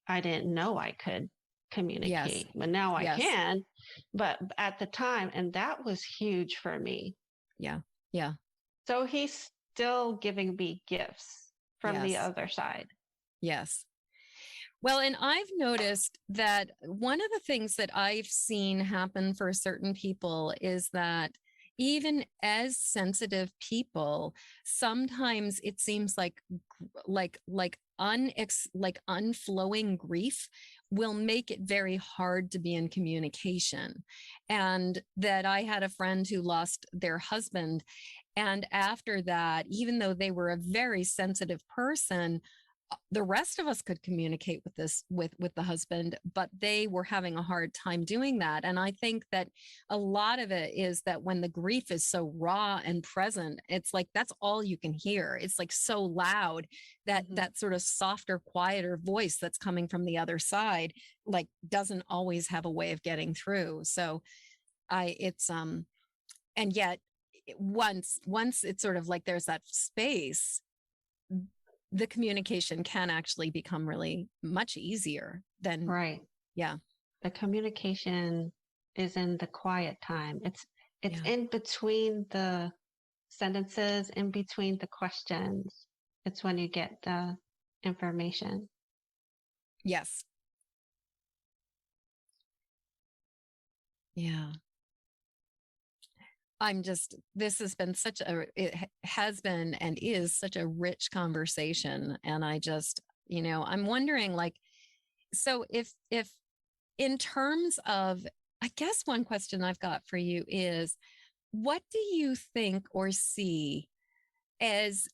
I didn't know I could communicate, but now I can. But at the time, and that was huge for me. Yeah. Yeah. So he's still giving me gifts from the other side. Yes. Well, and I've noticed that one of the things that I've seen happen for certain people is that even as sensitive people, sometimes it seems like unflowing grief will make it very hard to be in communication. And that I had a friend who lost their husband, and after that, even though they were a very sensitive person, the rest of us could communicate with the husband, but they were having a hard time doing that. And I think that a lot of it is that when the grief is so raw and present, it's like, that's all you can hear. It's like so loud that that sort of softer, quieter voice that's coming from the other side, like, doesn't always have a way of getting through. So and yet once it's sort of like there's that space, the communication can actually become really much easier than. Right. Yeah. The communication is in the quiet time. It's in between the sentences, in between the questions. It's when you get the information. Yes. Yeah. This has been it has been and is such a rich conversation. And I'm wondering, like, so if in terms of, I guess one question I've got for you is, what do you think or see as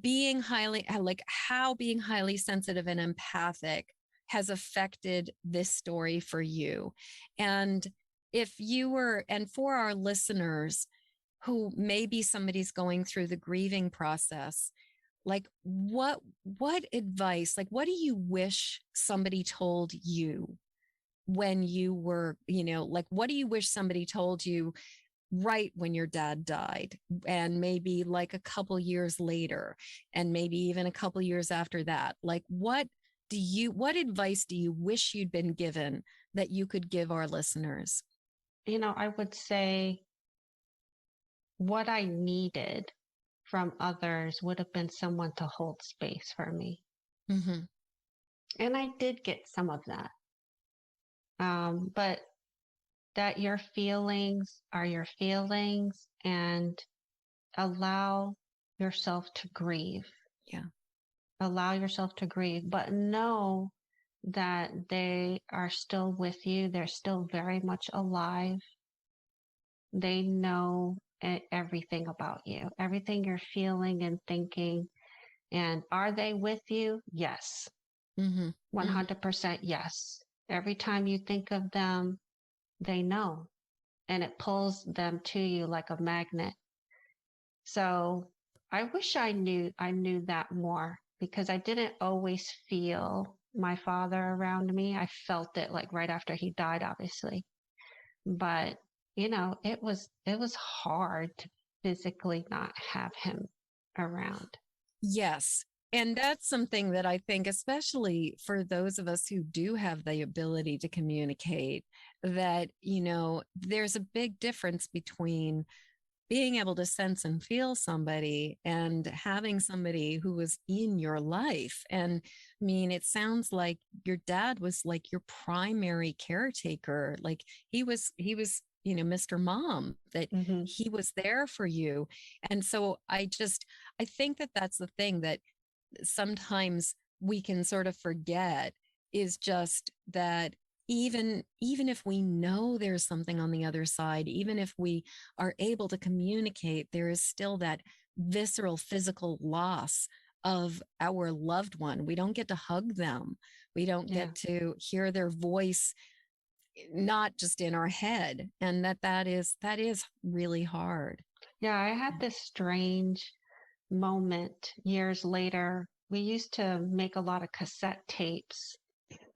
being like how being highly sensitive and empathic has affected this story for you? And if you were, and for our listeners who maybe somebody's going through the grieving process, like what advice, like what do you wish somebody told you when you were, like what do you wish somebody told you right when your dad died, and maybe like a couple years later, and maybe even a couple years after that? Like what advice do you wish you'd been given that you could give our listeners? I would say what I needed from others would have been someone to hold space for me. Mm-hmm. And I did get some of that. But that your feelings are your feelings, and allow yourself to grieve. Yeah. Allow yourself to grieve, but know that they are still with you. They're still very much alive. They know everything about you, everything you're feeling and thinking. And are they with you? Yes. Mm-hmm. 100% yes. Every time you think of them, they know, and it pulls them to you like a magnet. So I wish I knew that more, because I didn't always feel my father around me. I felt it like right after he died, obviously. But, it was hard to physically not have him around. Yes. And that's something that I think, especially for those of us who do have the ability to communicate, that, there's a big difference between being able to sense and feel somebody and having somebody who was in your life. And I mean, it sounds like your dad was like your primary caretaker. Like he was, Mr. Mom, that Mm-hmm. he was there for you. And so I think that that's the thing that sometimes we can sort of forget, is just that even if we know there's something on the other side, even if we are able to communicate, there is still that visceral physical loss of our loved one. We don't get to hug them. We don't get to hear their voice, not just in our head. And that is really hard. Yeah, I had this strange moment years later. We used to make a lot of cassette tapes.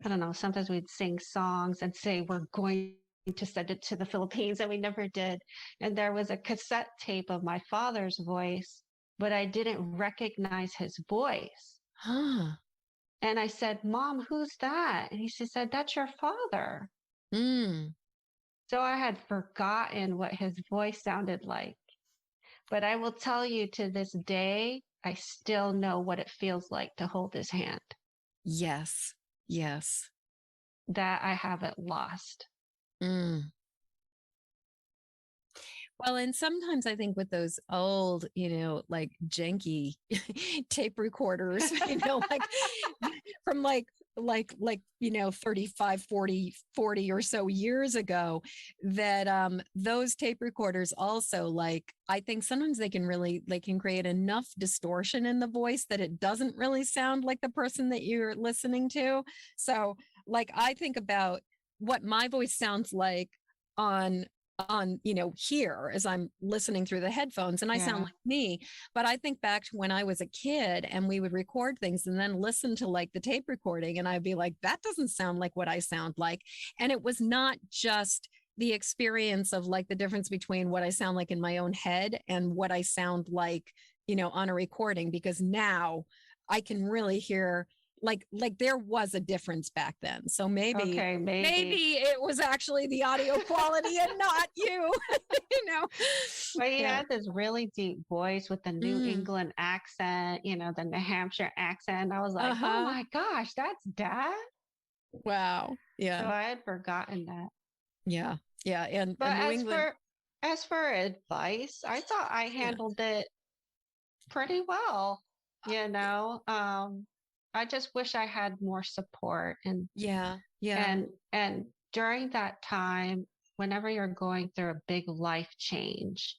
I don't know, sometimes we'd sing songs and say we're going to send it to the Philippines, and we never did. And there was a cassette tape of my father's voice, but I didn't recognize his voice. Huh. And I said, Mom, who's that? And she said, that's your father. Mm. So I had forgotten what his voice sounded like. But I will tell you, to this day, I still know what it feels like to hold his hand. Yes. Yes. That I haven't lost. Mm. Well, and sometimes I think with those old, like janky tape recorders, like from like 35, 40 or so years ago, that those tape recorders also, like, I think sometimes they can create enough distortion in the voice that it doesn't really sound like the person that you're listening to. So like, I think about what my voice sounds like on here as I'm listening through the headphones, and I sound like me. But I think back to when I was a kid and we would record things and then listen to like the tape recording, and I'd be like, that doesn't sound like what I sound like. And it was not just the experience of like the difference between what I sound like in my own head and what I sound like, on a recording, because now I can really hear like there was a difference back then. So maybe it was actually the audio quality and not you. But he had this really deep voice with the New England accent, the New Hampshire accent. I was like, oh my gosh, that's Dad. Wow. Yeah. So I had forgotten that. Yeah. Yeah. And but New England. As for advice, I thought I handled it pretty well. I just wish I had more support. Yeah. And during that time, whenever you're going through a big life change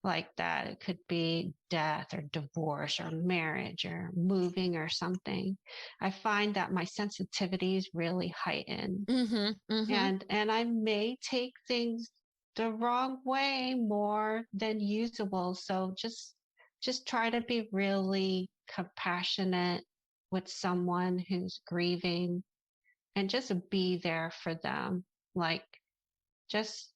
like that, it could be death or divorce or marriage or moving or something, I find that my sensitivities really heighten. And I may take things the wrong way more than usable. So just try to be really compassionate with someone who's grieving and just be there for them. Like, just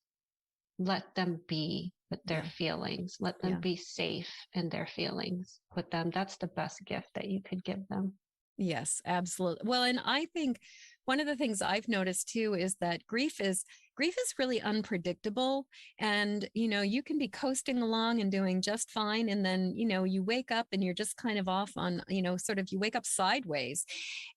let them be with their feelings. Let them be safe in their feelings with them. That's the best gift that you could give them. Yes, absolutely. Well, and I think one of the things I've noticed too is that grief is really unpredictable. And, you can be coasting along and doing just fine. And then, you wake up and you're just kind of off on, sort of, you wake up sideways.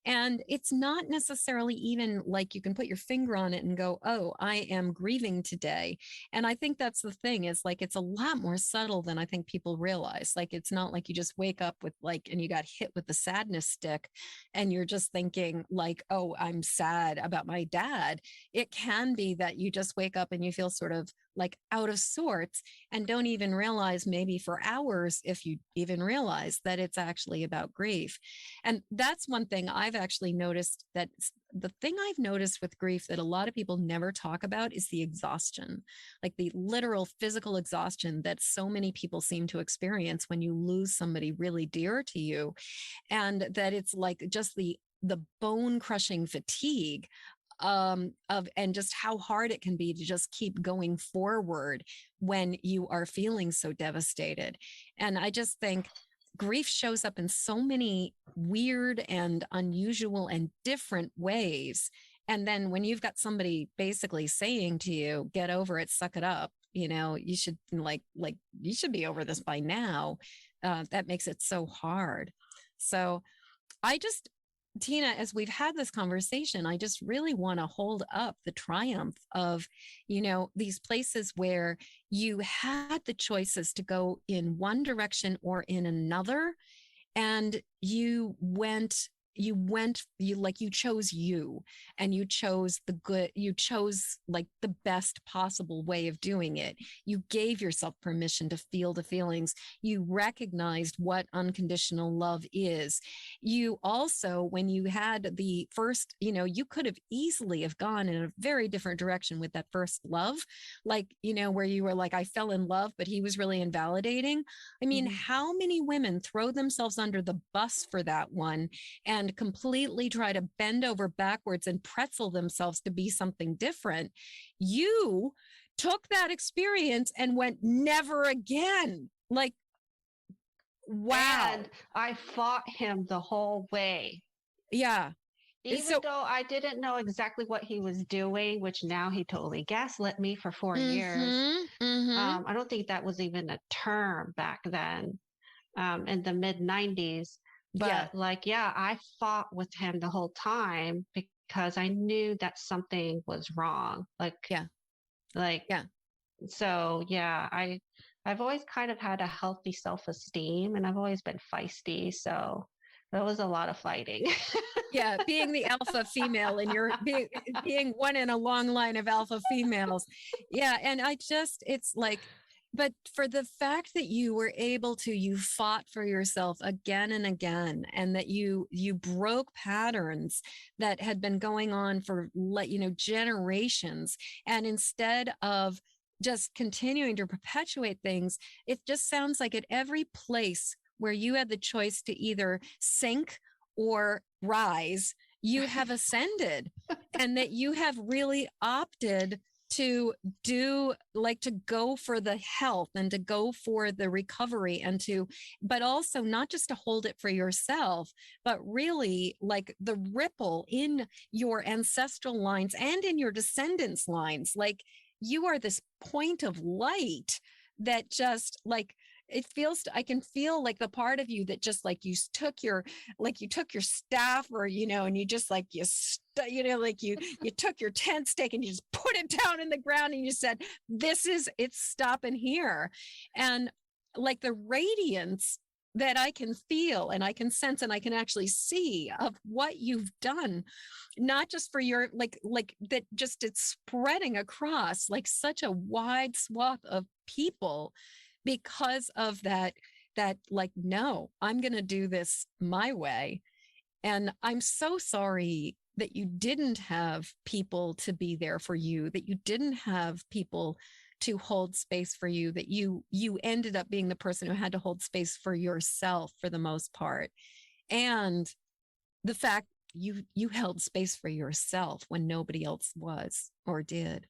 And it's not necessarily even like you can put your finger on it and go, oh, I am grieving today. And I think that's the thing, is like, it's a lot more subtle than I think people realize. Like, it's not like you just wake up with and you got hit with the sadness stick and you're just thinking like, oh, I'm sad about my dad. It can be that you just wake up and you feel sort of like out of sorts and don't even realize, maybe for hours, if you even realize, that it's actually about grief. And that's one thing I've actually noticed, that the thing I've noticed with grief that a lot of people never talk about is the exhaustion, like the literal physical exhaustion that so many people seem to experience when you lose somebody really dear to you. And that it's like just the bone crushing fatigue and just how hard it can be to just keep going forward when you are feeling so devastated. And I just think grief shows up in so many weird and unusual and different ways. And then when you've got somebody basically saying to you, get over it, suck it up, you should you should be over this by now. That makes it so hard. So Tina, as we've had this conversation, I just really want to hold up the triumph of, these places where you had the choices to go in one direction or in another, and you chose you, and you chose the good, you chose like the best possible way of doing it. You gave yourself permission to feel the feelings. You recognized what unconditional love is. You also, when you had the first, you could have easily have gone in a very different direction with that first love, like, where you were like, I fell in love, but he was really invalidating. I mean, how many women throw themselves under the bus for that one and completely try to bend over backwards and pretzel themselves to be something different? You took that experience and went, never again. Like, wow. And I fought him the whole way. Yeah. Even though I didn't know exactly what he was doing, which now he totally gaslit me for 4 years. I don't think that was even a term back then, in the mid 90s. But I fought with him the whole time because I knew that something was wrong. So I've always kind of had a healthy self-esteem, and I've always been feisty. So there was a lot of fighting. Yeah, being the alpha female, and you're being one in a long line of alpha females. Yeah, and it's like, but for the fact that you were able to, you fought for yourself again and again, and that you broke patterns that had been going on for generations, and instead of just continuing to perpetuate things, it just sounds like at every place where you had the choice to either sink or rise, you have ascended, and that you have really opted to go for the health and to go for the recovery, but also not just to hold it for yourself, but really like the ripple in your ancestral lines and in your descendants' lines. Like, you are this point of light that just like, I can feel like the part of you that just like you took your staff, or, and you just like, you took your tent stake and you just put it down in the ground and you said, it's stopping here. And like the radiance that I can feel and I can sense and I can actually see of what you've done, not just for your like that, just it's spreading across like such a wide swath of people because of that like, no, I'm going to do this my way. And I'm so sorry that you didn't have people to be there for you, that you didn't have people to hold space for you, that you ended up being the person who had to hold space for yourself for the most part. And the fact you held space for yourself when nobody else was or did.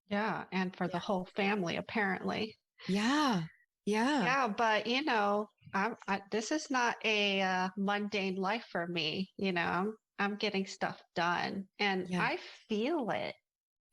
Yeah. And for the whole family, apparently. Yeah. Yeah. Yeah. But, this is not a mundane life for me. I'm getting stuff done and Yeah. I feel it.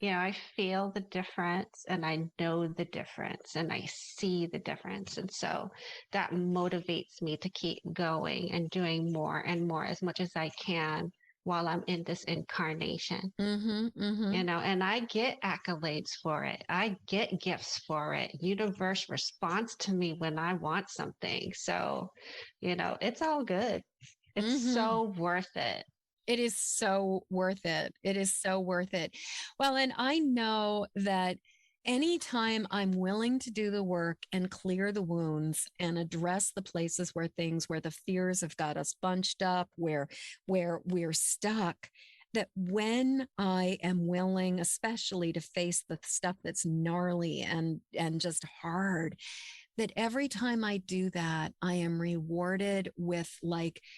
I feel the difference and I know the difference and I see the difference. And so that motivates me to keep going and doing more and more as much as I can while I'm in this incarnation. And I get accolades for it. I get gifts for it. Universe responds to me when I want something. So, it's all good. It's so worth it. It is so worth it. It is so worth it. Well, and I know that anytime I'm willing to do the work and clear the wounds and address the places where the fears have got us bunched up, where we're stuck, that when I am willing, especially to face the stuff that's gnarly and just hard, that every time I do that, I am rewarded with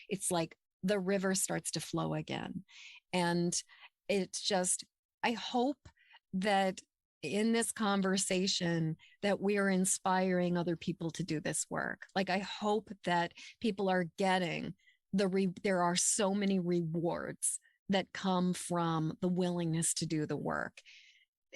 it's like the river starts to flow again. And it's just, I hope that in this conversation that we are inspiring other people to do this work. Like, I hope that people are getting there are so many rewards that come from the willingness to do the work.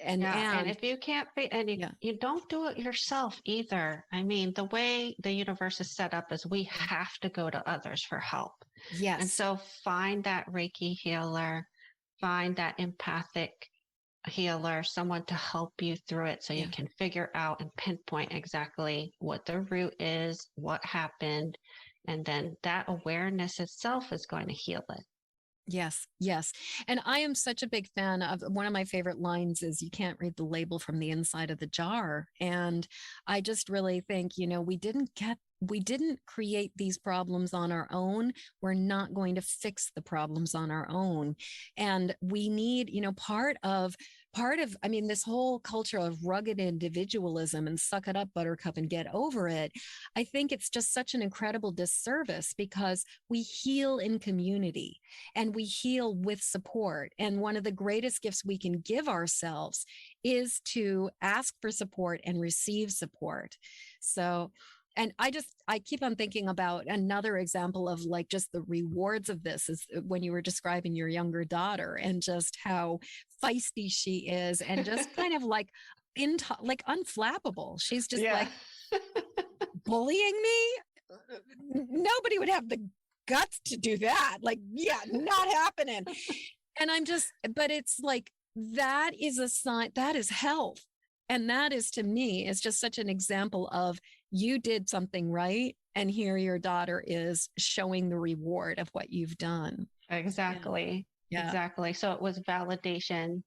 And if you can't you don't do it yourself either. I mean, the way the universe is set up is we have to go to others for help. Yes. And so find that Reiki healer, find that empathic healer, someone to help you through it so you can figure out and pinpoint exactly what the root is, what happened, and then that awareness itself is going to heal it. Yes, yes. And I am such a big fan of one of my favorite lines is you can't read the label from the inside of the jar. And I just really think, we didn't create these problems on our own. We're not going to fix the problems on our own. And we need, part of, this whole culture of rugged individualism and suck it up, buttercup, and get over it. I think it's just such an incredible disservice because we heal in community and we heal with support. And one of the greatest gifts we can give ourselves is to ask for support and receive support. So, and I keep on thinking about another example of like just the rewards of this is when you were describing your younger daughter and just how feisty she is and just kind of like unflappable. She's just like bullying me. Nobody would have the guts to do that. Like, yeah, not happening. And but it's like, that is a sign, that is health. And that is, to me, is just such an example of you did something right. And here your daughter is showing the reward of what you've done. Exactly. Yeah. Exactly. So it was validation.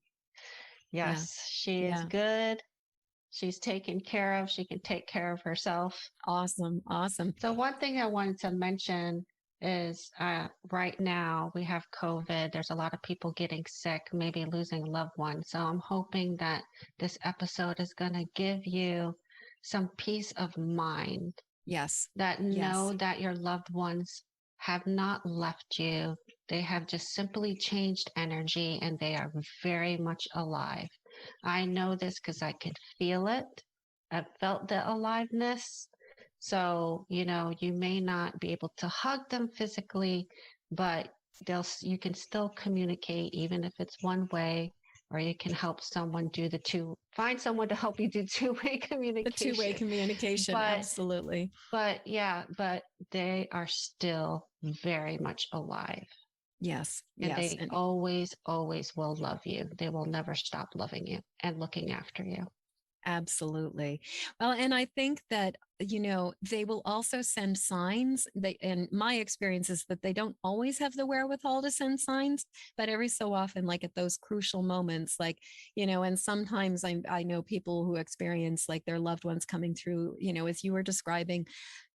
Yes, she is good. She's taken care of. She can take care of herself. Awesome. Awesome. So one thing I wanted to mention is right now we have COVID. There's a lot of people getting sick, maybe losing loved ones. So I'm hoping that this episode is going to give you some peace of mind. Yes. That know that your loved ones have not left you. They have just simply changed energy and they are very much alive. I know this because I could feel it. I've felt the aliveness. So, you may not be able to hug them physically, but you can still communicate, even if it's one way, or you can help someone find someone to help you do two-way communication. The two-way communication, absolutely. But they are still very much alive. Yes. And they always, always will love you. They will never stop loving you and looking after you. Absolutely. Well, and I think that they will also send signs. And my experience is that they don't always have the wherewithal to send signs, but every so often, like at those crucial moments, like, and sometimes I know people who experience like their loved ones coming through, as you were describing,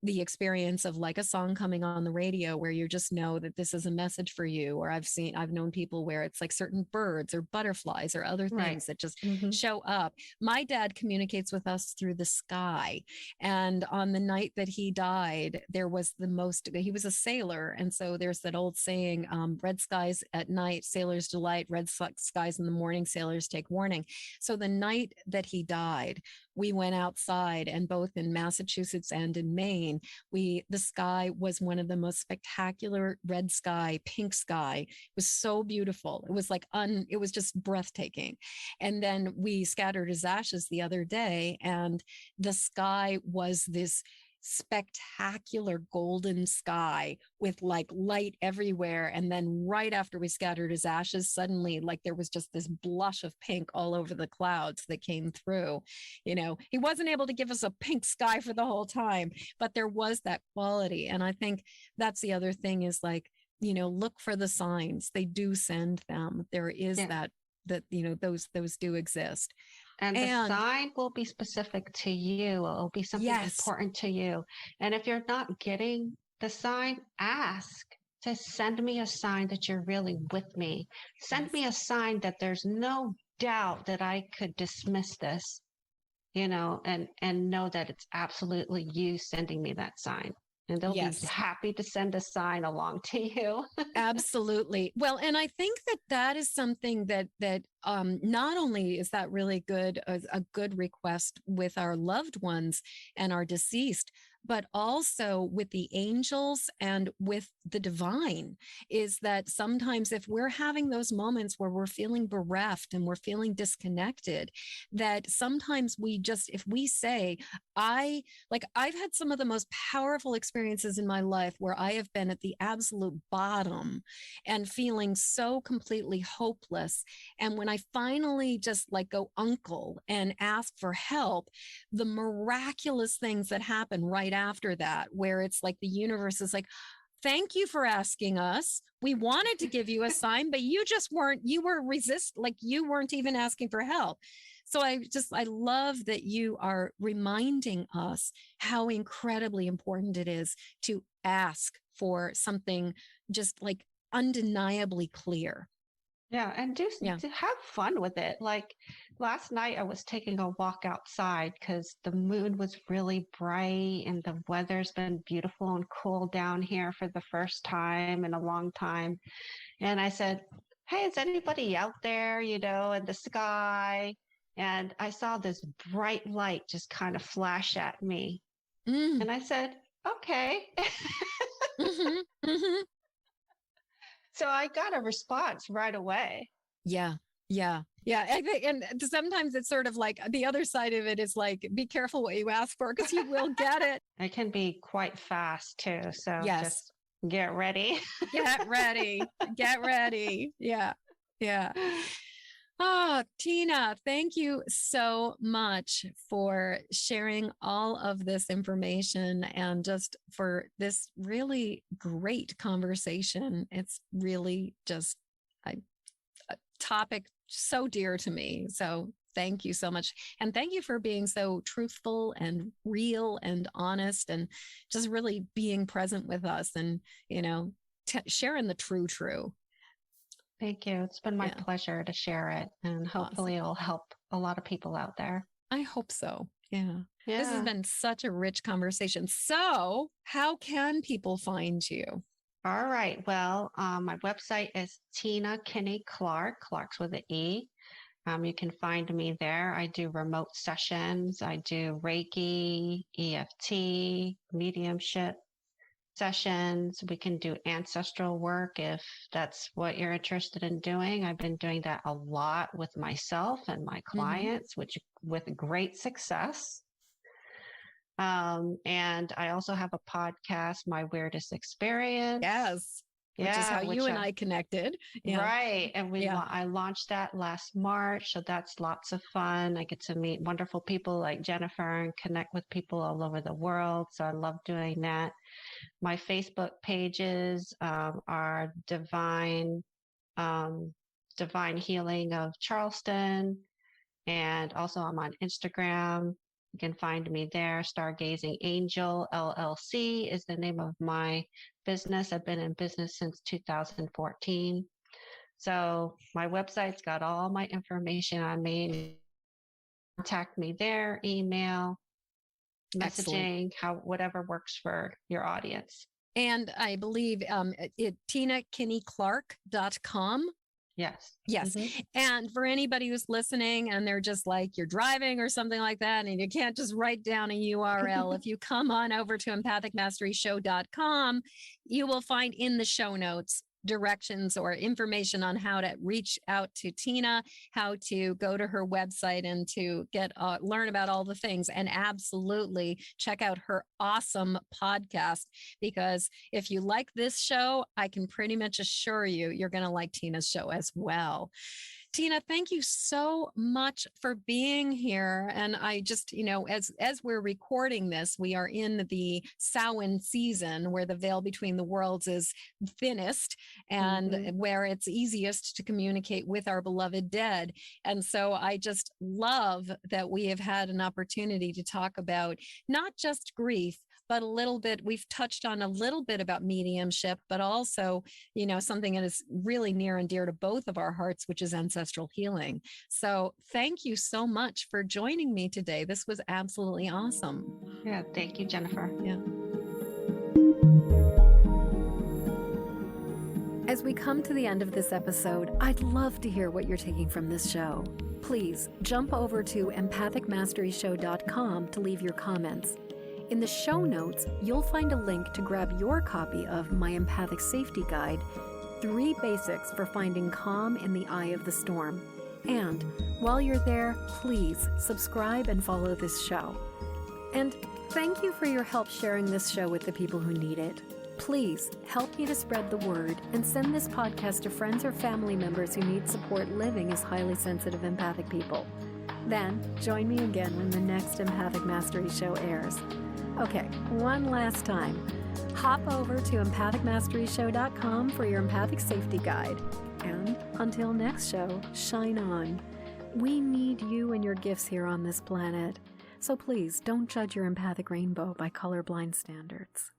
the experience of like a song coming on the radio where you just know that this is a message for you. Or I've known people where it's like certain birds or butterflies or other Right. things that just Mm-hmm. show up. My dad communicates with us through the sky. And on the night that he died, there was he was a sailor. And so there's that old saying, red skies at night, sailors delight, red skies in the morning, sailors take warning. So the night that he died, we went outside, and both in Massachusetts and in Maine, the sky was one of the most spectacular red sky, pink sky. It was so beautiful. It was like it was just breathtaking. And then we scattered his ashes the other day, and the sky was this spectacular golden sky with like light everywhere. And then right after we scattered his ashes, suddenly like there was just this blush of pink all over the clouds that came through. He wasn't able to give us a pink sky for the whole time, but there was that quality. And I think that's the other thing is like, look for the signs. They do send them. There is that those do exist. And the sign will be specific to you. It'll be something important to you. And if you're not getting the sign, ask to send me a sign that you're really with me. Send me a sign that there's no doubt that I could dismiss this, and know that it's absolutely you sending me that sign. And they'll be happy to send a sign along to you. Absolutely. Well, and I think that is something that not only is that really good, a good request with our loved ones and our deceased, but also with the angels and with the divine, is that sometimes if we're having those moments where we're feeling bereft and we're feeling disconnected, that sometimes if we say, I've had some of the most powerful experiences in my life where I have been at the absolute bottom and feeling so completely hopeless. And when I finally just like go uncle and ask for help, the miraculous things that happen right after that, where it's like the universe is like, thank you for asking us. We wanted to give you a sign, but you weren't even asking for help. So I love that you are reminding us how incredibly important it is to ask for something just like undeniably clear. Yeah, and to have fun with it. Like last night, I was taking a walk outside because the moon was really bright and the weather's been beautiful and cool down here for the first time in a long time. And I said, hey, is anybody out there, in the sky? And I saw this bright light just kind of flash at me. And I said, okay. Mm-hmm, mm-hmm. So I got a response right away. Yeah. I think, and sometimes it's sort of like the other side of it is like, be careful what you ask for because you will get it. It can be quite fast too. So just get ready. Get ready. Yeah. Oh, Tina, thank you so much for sharing all of this information and just for this really great conversation. It's really just a topic so dear to me. So thank you so much. And thank you for being so truthful and real and honest and just really being present with us and, sharing the true. Thank you. It's been my pleasure to share it. And hopefully it'll help a lot of people out there. I hope so. Yeah. This has been such a rich conversation. So how can people find you? All right. Well, my website is Tina Clarke. Clarke's with an E. You can find me there. I do remote sessions. I do Reiki, EFT, mediumship sessions. We can do ancestral work if that's what you're interested in doing. I've been doing that a lot with myself and my clients, which with great success. And I also have a podcast, My Weirdest Experience. Yes. which is how you and I connected. Yeah. Right. And I launched that last March. So that's lots of fun. I get to meet wonderful people like Jennifer and connect with people all over the world. So I love doing that. My Facebook pages are Divine Healing of Charleston. And also I'm on Instagram. You can find me there. Stargazing Angel LLC is the name of my business. I've been in business since 2014. So my website's got all my information on me. Contact me there, email, messaging, whatever works for your audience. And I believe TinaClarke.com. Yes. Mm-hmm. And for anybody who's listening and they're just like, you're driving or something like that, and you can't just write down a URL, if you come on over to empathicmasteryshow.com, you will find in the show notes directions or information on how to reach out to Tina, how to go to her website and to get learn about all the things, and absolutely check out her awesome podcast, because if you like this show, I can pretty much assure you you're going to like Tina's show as well. Tina, thank you so much for being here. And I just, as we're recording this, we are in the Samhain season where the veil between the worlds is thinnest and where it's easiest to communicate with our beloved dead. And so I just love that we have had an opportunity to talk about not just grief, but a little bit, we've touched on a little bit about mediumship, but also, something that is really near and dear to both of our hearts, which is ancestral healing. So thank you so much for joining me today. This was absolutely awesome. Yeah, thank you, Jennifer. Yeah. As we come to the end of this episode, I'd love to hear what you're taking from this show. Please jump over to empathicmasteryshow.com to leave your comments. In the show notes, you'll find a link to grab your copy of my Empathic Safety Guide, 3 Basics for Finding Calm in the Eye of the Storm. And while you're there, please subscribe and follow this show. And thank you for your help sharing this show with the people who need it. Please help me to spread the word and send this podcast to friends or family members who need support living as highly sensitive empathic people. Then join me again when the next Empathic Mastery Show airs. Okay, one last time. Hop over to empathicmasteryshow.com for your Empathic Safety Guide. And until next show, shine on. We need you and your gifts here on this planet. So please don't judge your empathic rainbow by colorblind standards.